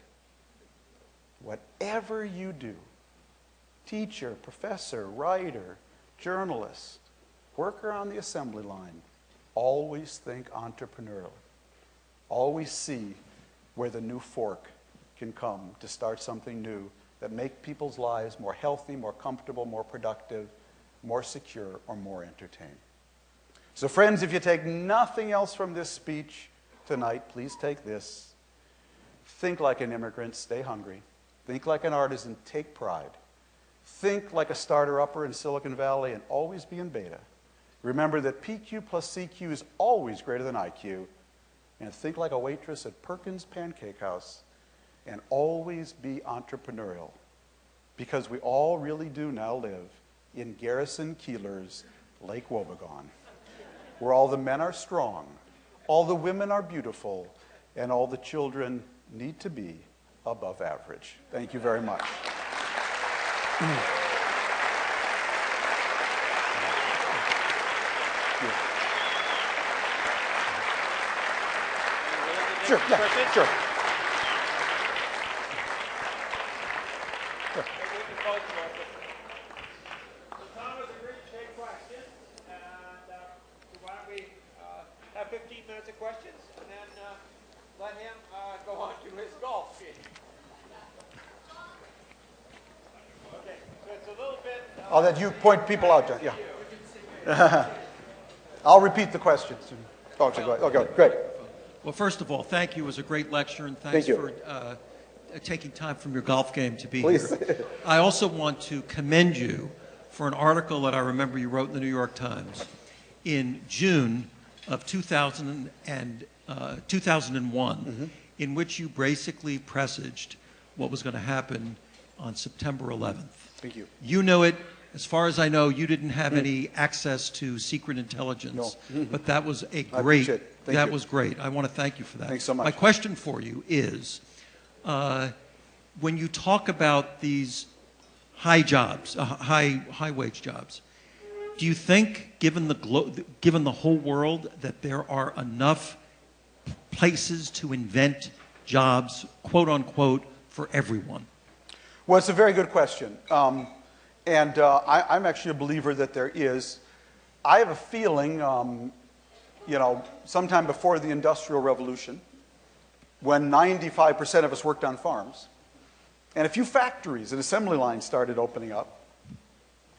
Whatever you do, teacher, professor, writer, journalist, worker on the assembly line, always think entrepreneurially. Always see where the new fork can come to start something new that make people's lives more healthy, more comfortable, more productive, more secure, or more entertaining. So friends, if you take nothing else from this speech tonight, please take this. Think like an immigrant, stay hungry. Think like an artisan, take pride. Think like a starter-upper in Silicon Valley and always be in beta. Remember that PQ plus CQ is always greater than IQ. And think like a waitress at Perkins Pancake House and always be entrepreneurial. Because we all really do now live in Garrison Keillor's Lake Wobegon, where all the men are strong, all the women are beautiful, and all the children need to be above average. Thank you very much. Sure, yeah, sure. have 15 minutes of questions, and then let him go on to his golf game. Okay, so it's a little bit... I'll let you point people out, John. Yeah. I'll repeat the questions. Oh, go ahead. Okay, great. Well, first of all, thank you. It was a great lecture, and thanks for taking time from your golf game to be here. I also want to commend you for an article that I remember you wrote in the New York Times in June of 2001, in which you basically presaged what was going to happen on September 11th. Thank you. You know it. As far as I know, you didn't have any access to secret intelligence, but that was a great, that was great. I want to thank you for that. Thanks so much. My question for you is, when you talk about these high jobs, high wage jobs, do you think, given the whole world, that there are enough places to invent jobs, quote unquote, for everyone? Well, it's a very good question. I'm actually a believer that there is. I have a feeling, you know, sometime before the Industrial Revolution, when 95% of us worked on farms, and a few factories and assembly lines started opening up,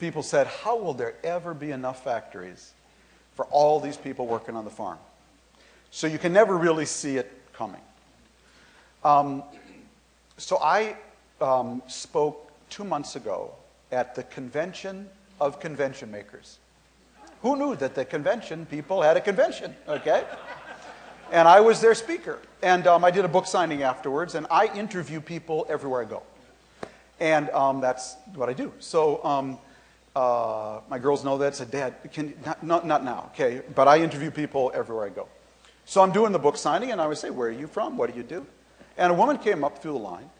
people said, how will there ever be enough factories for all these people working on the farm? So you can never really see it coming. So I spoke 2 months ago at the Convention of Convention Makers. Who knew that the convention people had a convention, okay? And I was their speaker. And I did a book signing afterwards, and I interview people everywhere I go. And that's what I do. So my girls know that. Said, Dad, not now, okay? But I interview people everywhere I go. So I'm doing the book signing, and I would say, where are you from? What do you do? And a woman came up through the line,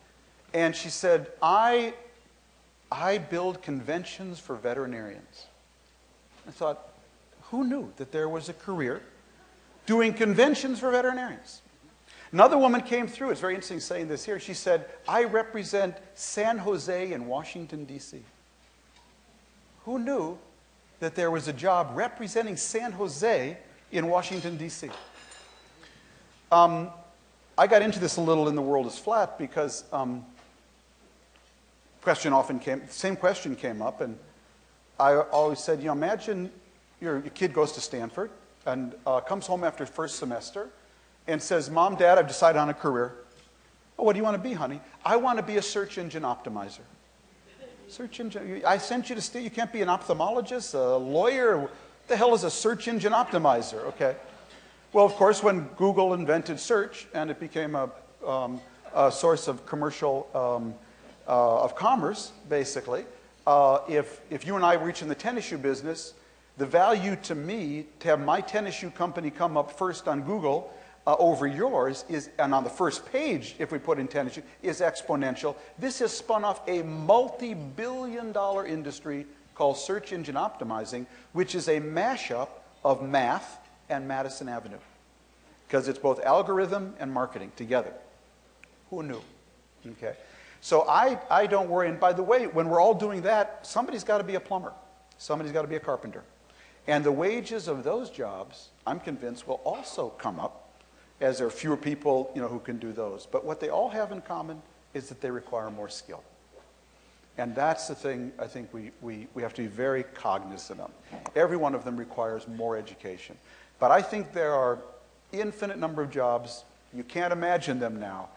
and she said, I build conventions for veterinarians. I thought, who knew that there was a career doing conventions for veterinarians? Another woman came through. It's very interesting saying this here. She said, I represent San Jose in Washington, D.C. Who knew that there was a job representing San Jose in Washington, D.C.? I got into this a little in The World is Flat because same question came up, and I always said, you know, imagine your kid goes to Stanford and comes home after first semester and says, Mom, Dad, I've decided on a career. Oh, what do you want to be, honey? I want to be a search engine optimizer. Search engine, I sent you to state, you can't be an ophthalmologist, a lawyer. What the hell is a search engine optimizer? Okay. Well, of course, when Google invented search and it became a source of commercial of commerce, basically, if you and I were each in the tennis shoe business, the value to me to have my tennis shoe company come up first on Google over yours is, and on the first page, if we put in tennis shoe, is exponential. This has spun off a multi-billion-dollar industry called search engine optimizing, which is a mashup of math and Madison Avenue, because it's both algorithm and marketing together. Who knew? Okay. So I don't worry. And by the way, when we're all doing that, somebody's got to be a plumber. Somebody's got to be a carpenter. And the wages of those jobs, I'm convinced, will also come up as there are fewer people, you know, who can do those. But what they all have in common is that they require more skill. And that's the thing I think we have to be very cognizant of. Every one of them requires more education. But I think there are infinite number of jobs. You can't imagine them now.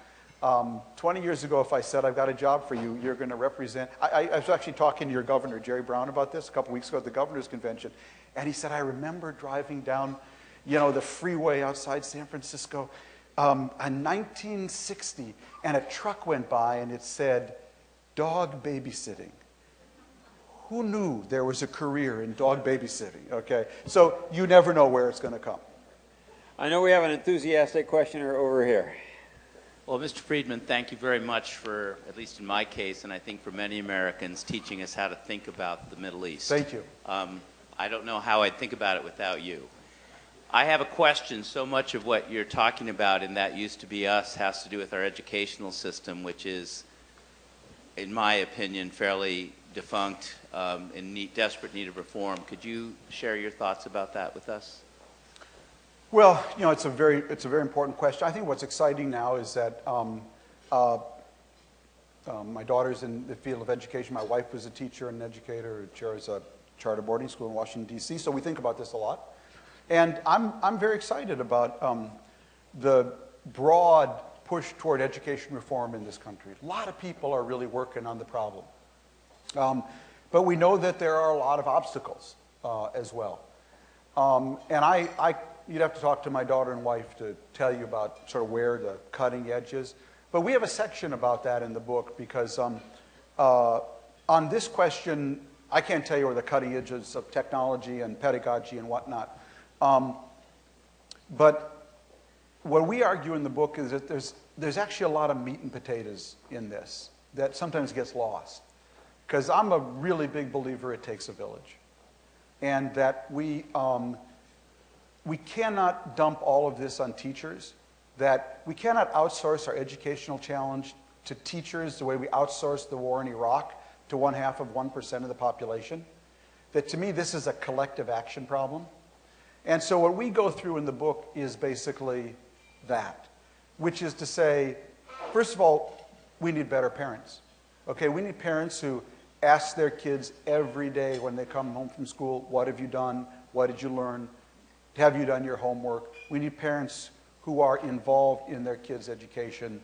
20 years ago, if I said, I've got a job for you, you're going to represent... I was actually talking to your governor, Jerry Brown, about this a couple weeks ago at the governor's convention. And he said, I remember driving down, you know, the freeway outside San Francisco in 1960, and a truck went by and it said, dog babysitting. Who knew there was a career in dog babysitting? Okay, so you never know where it's going to come. I know we have an enthusiastic questioner over here. Well, Mr. Friedman, thank you very much for, at least in my case, and I think for many Americans, teaching us how to think about the Middle East. Thank you. I don't know how I'd think about it without you. I have a question. So much of what you're talking about in That Used to Be Us has to do with our educational system, which is, in my opinion, fairly defunct, in desperate need of reform. Could you share your thoughts about that with us? Well, you know, it's a very important question. I think what's exciting now is that my daughter's in the field of education. My wife was a teacher and an educator, chairs a charter boarding school in Washington, D.C., so we think about this a lot. And I'm very excited about the broad push toward education reform in this country. A lot of people are really working on the problem. But we know that there are a lot of obstacles as well. And you'd have to talk to my daughter and wife to tell you about sort of where the cutting edge is. But we have a section about that in the book because on this question, I can't tell you where the cutting edges of technology and pedagogy and whatnot. But what we argue in the book is that there's actually a lot of meat and potatoes in this that sometimes gets lost. Because I'm a really big believer it takes a village. And that we cannot dump all of this on teachers, that we cannot outsource our educational challenge to teachers the way we outsourced the war in Iraq to 0.5% of the population. That to me, this is a collective action problem. And so what we go through in the book is basically that, which is to say, first of all, we need better parents. Okay, we need parents who ask their kids every day when they come home from school, what have you done? What did you learn? Have you done your homework? We need parents who are involved in their kids' education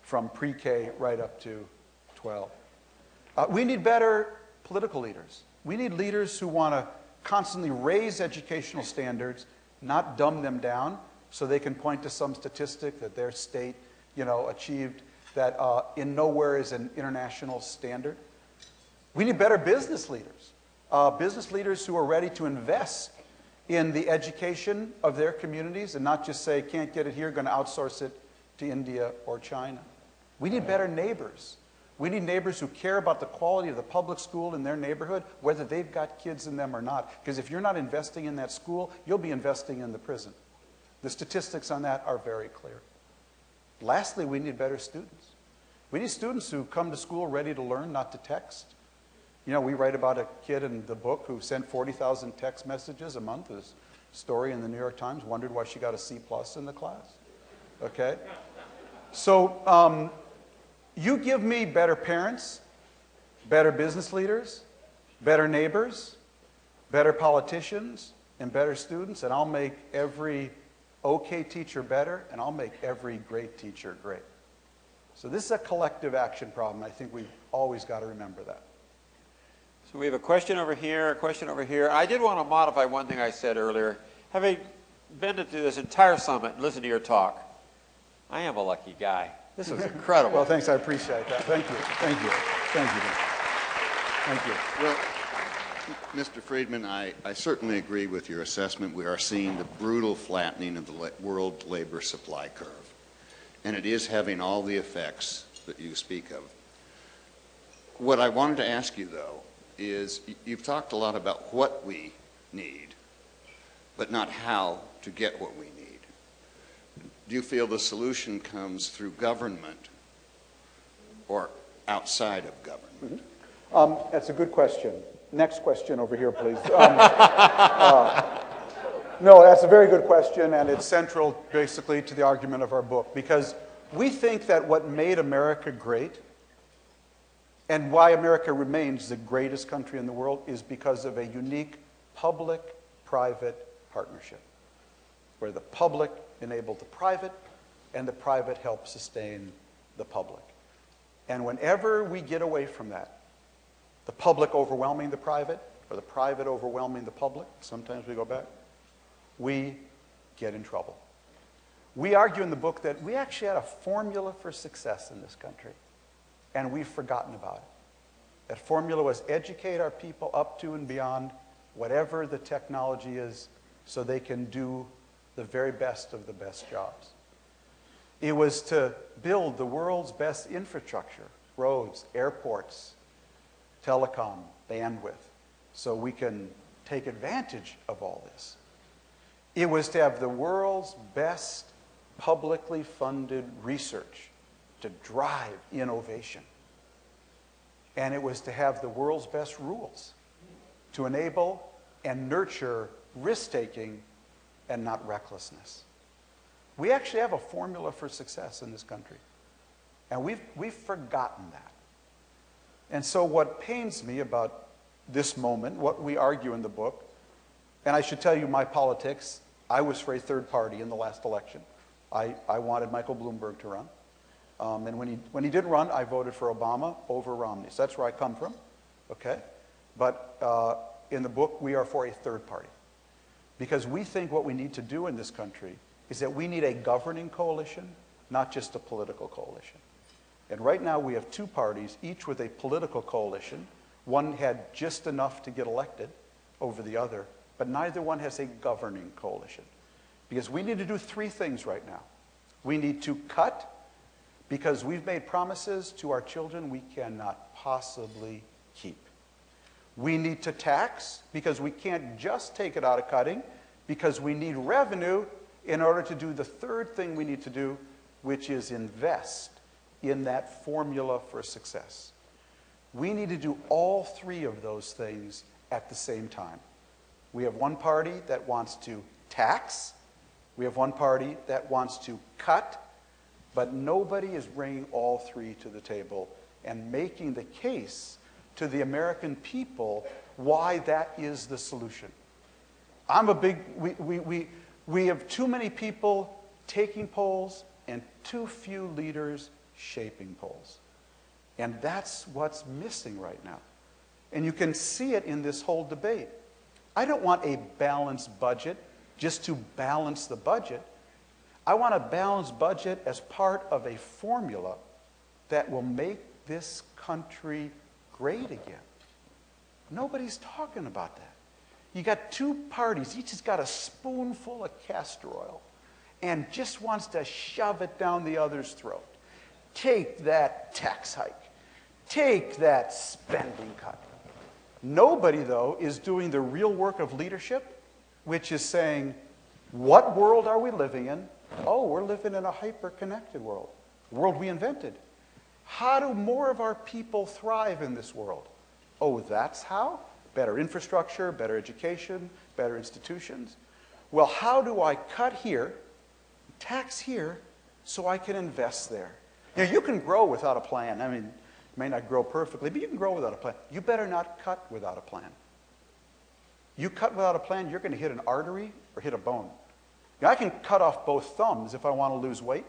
from pre-K right up to 12. We need better political leaders. We need leaders who want to constantly raise educational standards, not dumb them down, so they can point to some statistic that their state, achieved that in nowhere is an international standard. We need better business leaders who are ready to invest in the education of their communities and not just say, can't get it here, going to outsource it to India or China. We need better neighbors. We need neighbors who care about the quality of the public school in their neighborhood, whether they've got kids in them or not. Because if you're not investing in that school, you'll be investing in the prison. The statistics on that are very clear. Lastly, we need better students. We need students who come to school ready to learn, not to text. We write about a kid in the book who sent 40,000 text messages a month. His story in the New York Times, wondered why she got a C+ in the class. Okay? So you give me better parents, better business leaders, better neighbors, better politicians, and better students, and I'll make every okay teacher better, and I'll make every great teacher great. So this is a collective action problem. I think we've always got to remember that. So we have a question over here, a question over here. I did want to modify one thing I said earlier. Having been to this entire summit and listened to your talk, I am a lucky guy. This was incredible. Well, thanks. I appreciate that. Thank you. Thank you. Thank you. Thank you. Well, Mr. Friedman, I certainly agree with your assessment. We are seeing the brutal flattening of the world labor supply curve. And it is having all the effects that you speak of. What I wanted to ask you, though, is you've talked a lot about what we need, but not how to get what we need. Do you feel the solution comes through government or outside of government? Mm-hmm. That's a good question. Next question over here, please. No, that's a very good question, and it's central, basically, to the argument of our book, because we think that what made America great and why America remains the greatest country in the world is because of a unique public-private partnership, where the public enabled the private, and the private helped sustain the public. And whenever we get away from that, the public overwhelming the private, or the private overwhelming the public, sometimes we go back, we get in trouble. We argue in the book that we actually had a formula for success in this country, and we've forgotten about it. That formula was educate our people up to and beyond whatever the technology is so they can do the very best of the best jobs. It was to build the world's best infrastructure, roads, airports, telecom, bandwidth, so we can take advantage of all this. It was to have the world's best publicly funded research to drive innovation. And it was to have the world's best rules to enable and nurture risk-taking and not recklessness. We actually have a formula for success in this country. And we've forgotten that. And so what pains me about this moment, what we argue in the book, and I should tell you my politics, I was for a third party in the last election. I wanted Michael Bloomberg to run. And when he didn't run, I voted for Obama over Romney. So that's where I come from, okay? But in the book, we are for a third party. Because we think what we need to do in this country is that we need a governing coalition, not just a political coalition. And right now we have two parties, each with a political coalition. One had just enough to get elected over the other, but neither one has a governing coalition. Because we need to do three things right now. We need to cut, because we've made promises to our children we cannot possibly keep. We need to tax, because we can't just take it out of cutting, because we need revenue in order to do the third thing we need to do, which is invest in that formula for success. We need to do all three of those things at the same time. We have one party that wants to tax. We have one party that wants to cut. But nobody is bringing all three to the table and making the case to the American people why that is the solution. We have too many people taking polls and too few leaders shaping polls. And that's what's missing right now. And you can see it in this whole debate. I don't want a balanced budget just to balance the budget. I want a balanced budget as part of a formula that will make this country great again. Nobody's talking about that. You got two parties, each has got a spoonful of castor oil and just wants to shove it down the other's throat. Take that tax hike. Take that spending cut. Nobody, though, is doing the real work of leadership, which is saying, what world are we living in? Oh, we're living in a hyper-connected world, the world we invented. How do more of our people thrive in this world? Oh, that's how? Better infrastructure, better education, better institutions. Well, how do I cut here, tax here, so I can invest there? You know, you can grow without a plan. I mean, you may not grow perfectly, but you can grow without a plan. You better not cut without a plan. You cut without a plan, you're going to hit an artery or hit a bone. Now, I can cut off both thumbs if I want to lose weight.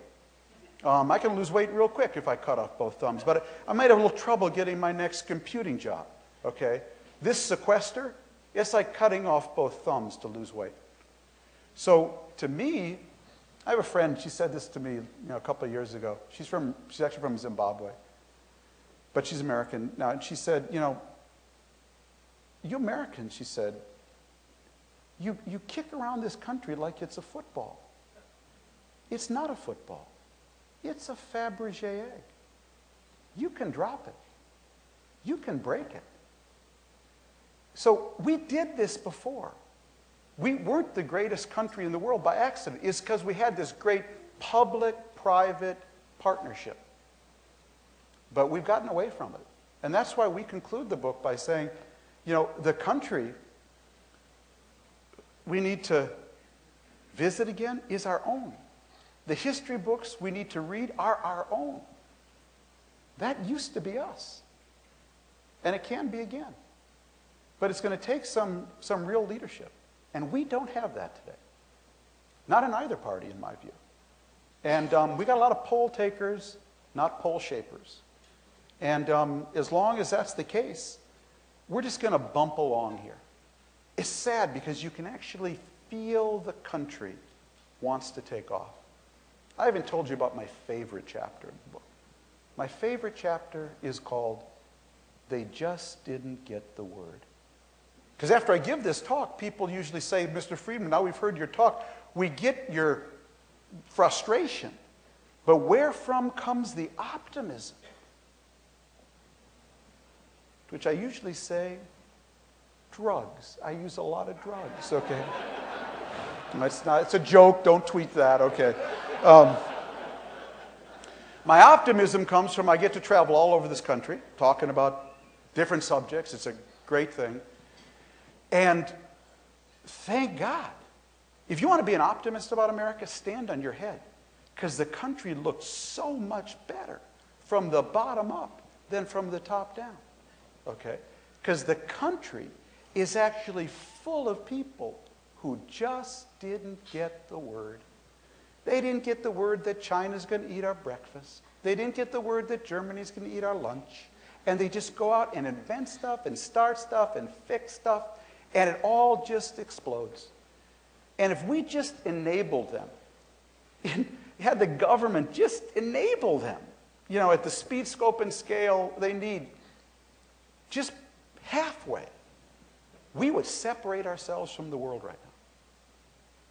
I can lose weight real quick if I cut off both thumbs, but I might have a little trouble getting my next computing job, okay? This sequester, it's like cutting off both thumbs to lose weight. So to me, I have a friend, she said this to me a couple of years ago. She's actually from Zimbabwe, but she's American now. And she said, you Americans, she said, you kick around this country like it's a football. It's not a football. It's a Fabergé egg. You can drop it. You can break it. So we did this before. We weren't the greatest country in the world by accident. It's because we had this great public-private partnership. But we've gotten away from it. And that's why we conclude the book by saying, the country we need to visit again is our own. The history books we need to read are our own. That used to be us. And it can be again. But it's going to take some real leadership. And we don't have that today. Not in either party, in my view. And we got a lot of poll takers, not poll shapers. And as long as that's the case, we're just going to bump along here. It's sad because you can actually feel the country wants to take off. I haven't told you about my favorite chapter in the book. My favorite chapter is called They Just Didn't Get the Word. Because after I give this talk, people usually say, Mr. Friedman, now we've heard your talk. We get your frustration. But where from comes the optimism? To which I usually say, drugs. I use a lot of drugs, okay? It's a joke, don't tweet that, okay? My optimism comes from I get to travel all over this country, talking about different subjects. It's a great thing. And thank God, If you want to be an optimist about America, stand on your head. Because the country looks so much better from the bottom up than from the top down. Okay? Because the country is actually full of people who just didn't get the word. They didn't get the word that China's going to eat our breakfast. They didn't get the word that Germany's going to eat our lunch. And they just go out and invent stuff and start stuff and fix stuff, and it all just explodes. And if we just enabled them, and had the government just enable them, you know, at the speed, scope, and scale they need, just halfway, we would separate ourselves from the world right now.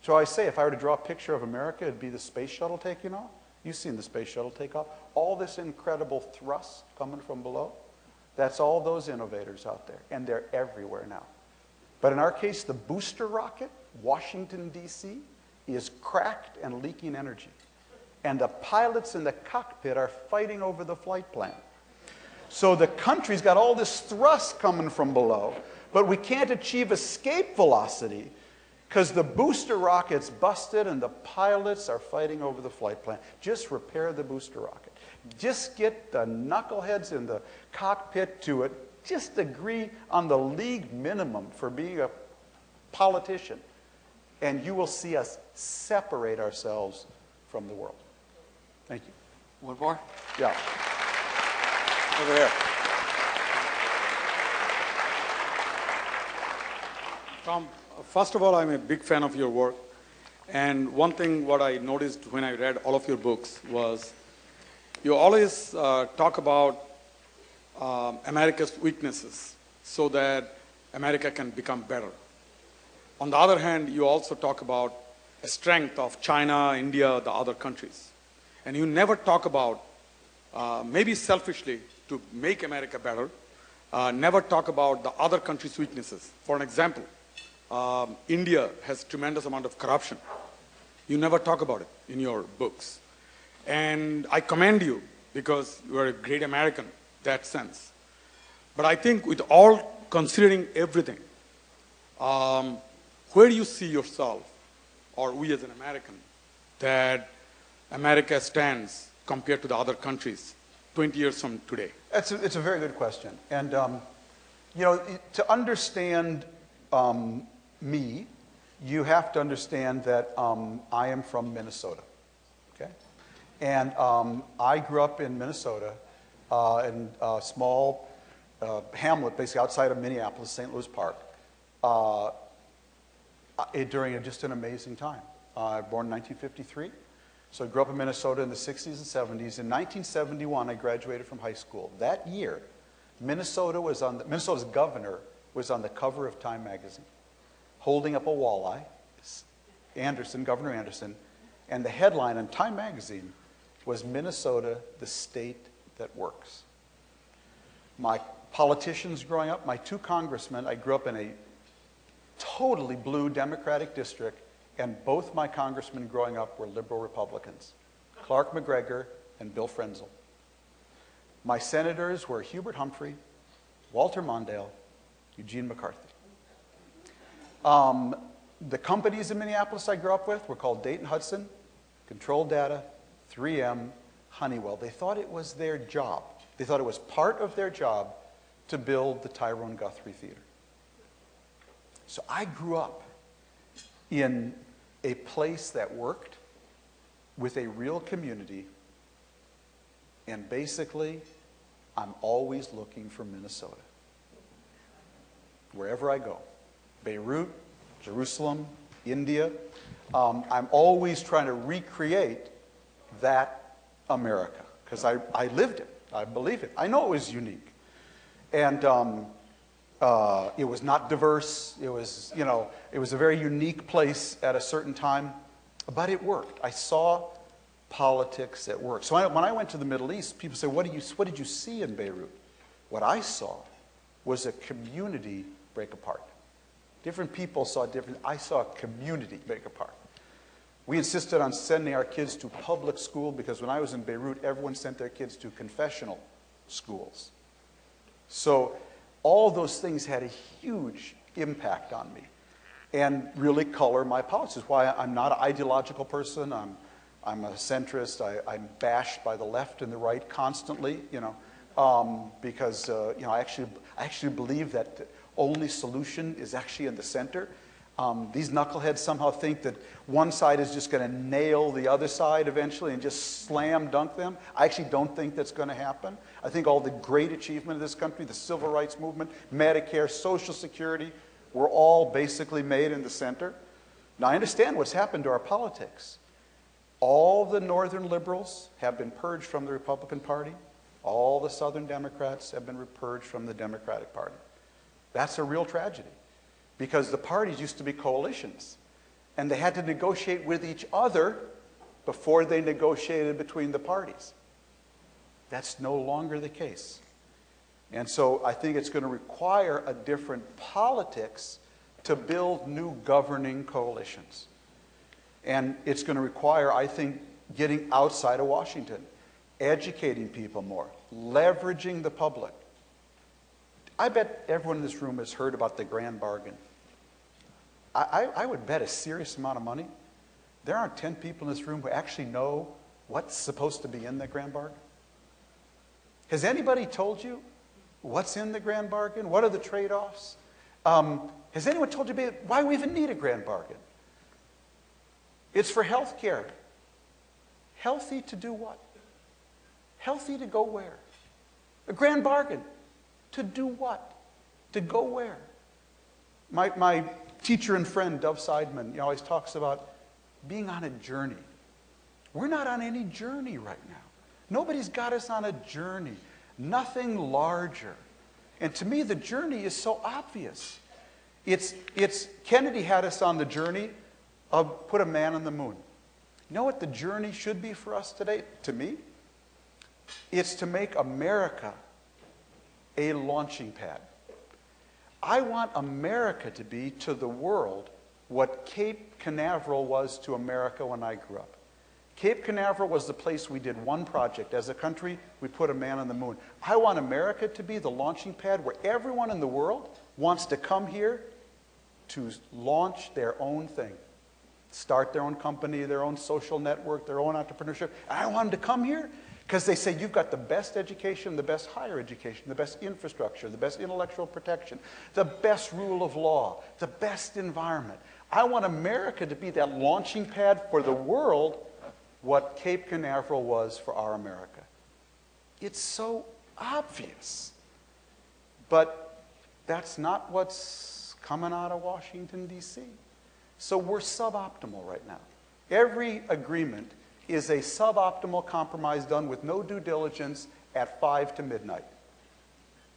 So I say, if I were to draw a picture of America, it'd be the space shuttle taking off. You've seen the space shuttle take off. All this incredible thrust coming from below, that's all those innovators out there, and they're everywhere now. But in our case, the booster rocket, Washington, D.C., is cracked and leaking energy. And the pilots in the cockpit are fighting over the flight plan. So the country's got all this thrust coming from below, but we can't achieve escape velocity because the booster rocket's busted and the pilots are fighting over the flight plan. Just repair the booster rocket. Just get the knuckleheads in the cockpit to just agree on the league minimum for being a politician, and you will see us separate ourselves from the world. Thank you. One more? Yeah. Over here. Tom, first of all, I'm a big fan of your work. And one thing what I noticed when I read all of your books was you always talk about America's weaknesses so that America can become better. On the other hand, you also talk about the strength of China, India, the other countries. And you never talk about, maybe selfishly, to make America better, never talk about the other countries' weaknesses. For an example, India has tremendous amount of corruption. You never talk about it in your books. And I commend you because you are a great American in that sense. But I think with all considering everything, where do you see yourself, or we as an American, that America stands compared to the other countries 20 years from today? It's a very good question. And, you know, to understand me, you have to understand that I am from Minnesota, okay? And I grew up in Minnesota in a small hamlet, basically outside of Minneapolis, St. Louis Park, during just an amazing time. Born in 1953. So I grew up in Minnesota in the 60s and 70s. In 1971, I graduated from high school. That year, Minnesota's governor was on the cover of Time magazine, holding up a walleye, Governor Anderson, and the headline in Time magazine was Minnesota, the state that works. My politicians growing up, my two congressmen, I grew up in a totally blue Democratic district, and both my congressmen growing up were liberal Republicans, Clark McGregor and Bill Frenzel. My senators were Hubert Humphrey, Walter Mondale, Eugene McCarthy. The companies in Minneapolis I grew up with were called Dayton Hudson, Control Data, 3M, Honeywell. They thought it was their job. They thought it was part of their job to build the Tyrone Guthrie Theater. So I grew up in a place that worked with a real community, and basically, I'm always looking for Minnesota. Wherever I go, Beirut, Jerusalem, India, I'm always trying to recreate that America, because I lived it, I believe it. I know it was unique. And it was not diverse. It was, you know, it was a very unique place at a certain time, but it worked. I saw politics at work. So when I went to the Middle East, people say, what did you see in Beirut? What I saw was a community break apart. Different people saw different. I saw a community break apart. We insisted on sending our kids to public school because when I was in Beirut, everyone sent their kids to confessional schools. So all those things had a huge impact on me. and really color my politics. Why I'm not an ideological person. I'm a centrist. I'm bashed by the left and the right constantly, because I actually believe that the only solution is actually in the center. These knuckleheads somehow think that one side is just going to nail the other side eventually and just slam dunk them. I actually don't think that's going to happen. I think all the great achievement of this country, the civil rights movement, Medicare, Social Security, were all basically made in the center. Now, I understand what's happened to our politics. All the northern liberals have been purged from the Republican Party. All the southern Democrats have been purged from the Democratic Party. That's a real tragedy, because the parties used to be coalitions, and they had to negotiate with each other before they negotiated between the parties. That's no longer the case. And so I think it's going to require a different politics to build new governing coalitions. And it's going to require, I think, getting outside of Washington, educating people more, leveraging the public. I bet everyone in this room has heard about the grand bargain. I would bet a serious amount of money there aren't 10 people in this room who actually know what's supposed to be in the grand bargain. Has anybody told you what's in the grand bargain? What are the trade-offs? Has anyone told you why we even need a grand bargain? It's for health care. Healthy to do what? Healthy to go where? A grand bargain. To do what? To go where? My teacher and friend, Dov Seidman, always talks about being on a journey. We're not on any journey right now. Nobody's got us on a journey. Nothing larger. And to me, the journey is so obvious. It's Kennedy had us on the journey of put a man on the moon. You know what the journey should be for us today, to me? It's to make America a launching pad. I want America to be to the world what Cape Canaveral was to America when I grew up. Cape Canaveral was the place we did one project. As a country, we put a man on the moon. I want America to be the launching pad where everyone in the world wants to come here to launch their own thing. Start their own company, their own social network, their own entrepreneurship. And I want them to come here because they say you've got the best education, the best higher education, the best infrastructure, the best intellectual protection, the best rule of law, the best environment. I want America to be that launching pad for the world what Cape Canaveral was for our America. It's so obvious. But that's not what's coming out of Washington, D.C. So we're suboptimal right now. Every agreement is a suboptimal compromise done with no due diligence at 5 to midnight.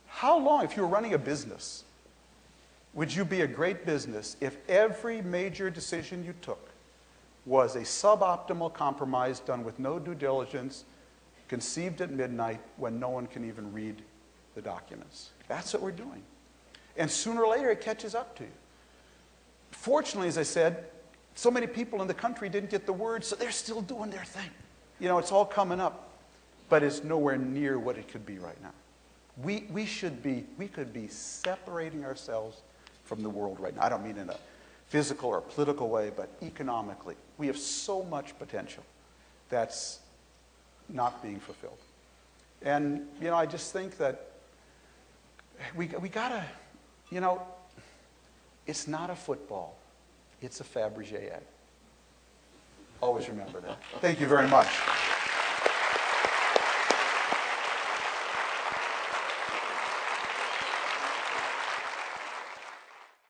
How long, if you were running a business, would you be a great business if every major decision you took was a suboptimal compromise done with no due diligence, conceived at midnight when no one can even read the documents? That's what we're doing. And sooner or later, it catches up to you. Fortunately, as I said, so many people in the country didn't get the word, so they're still doing their thing. It's all coming up, but it's nowhere near what it could be right now. We could be separating ourselves from the world right now. I don't mean in a physical or political way, but economically. We have so much potential that's not being fulfilled. And, I just think that we gotta, it's not a football. It's a Fabergé egg. Always remember that. Thank you very much.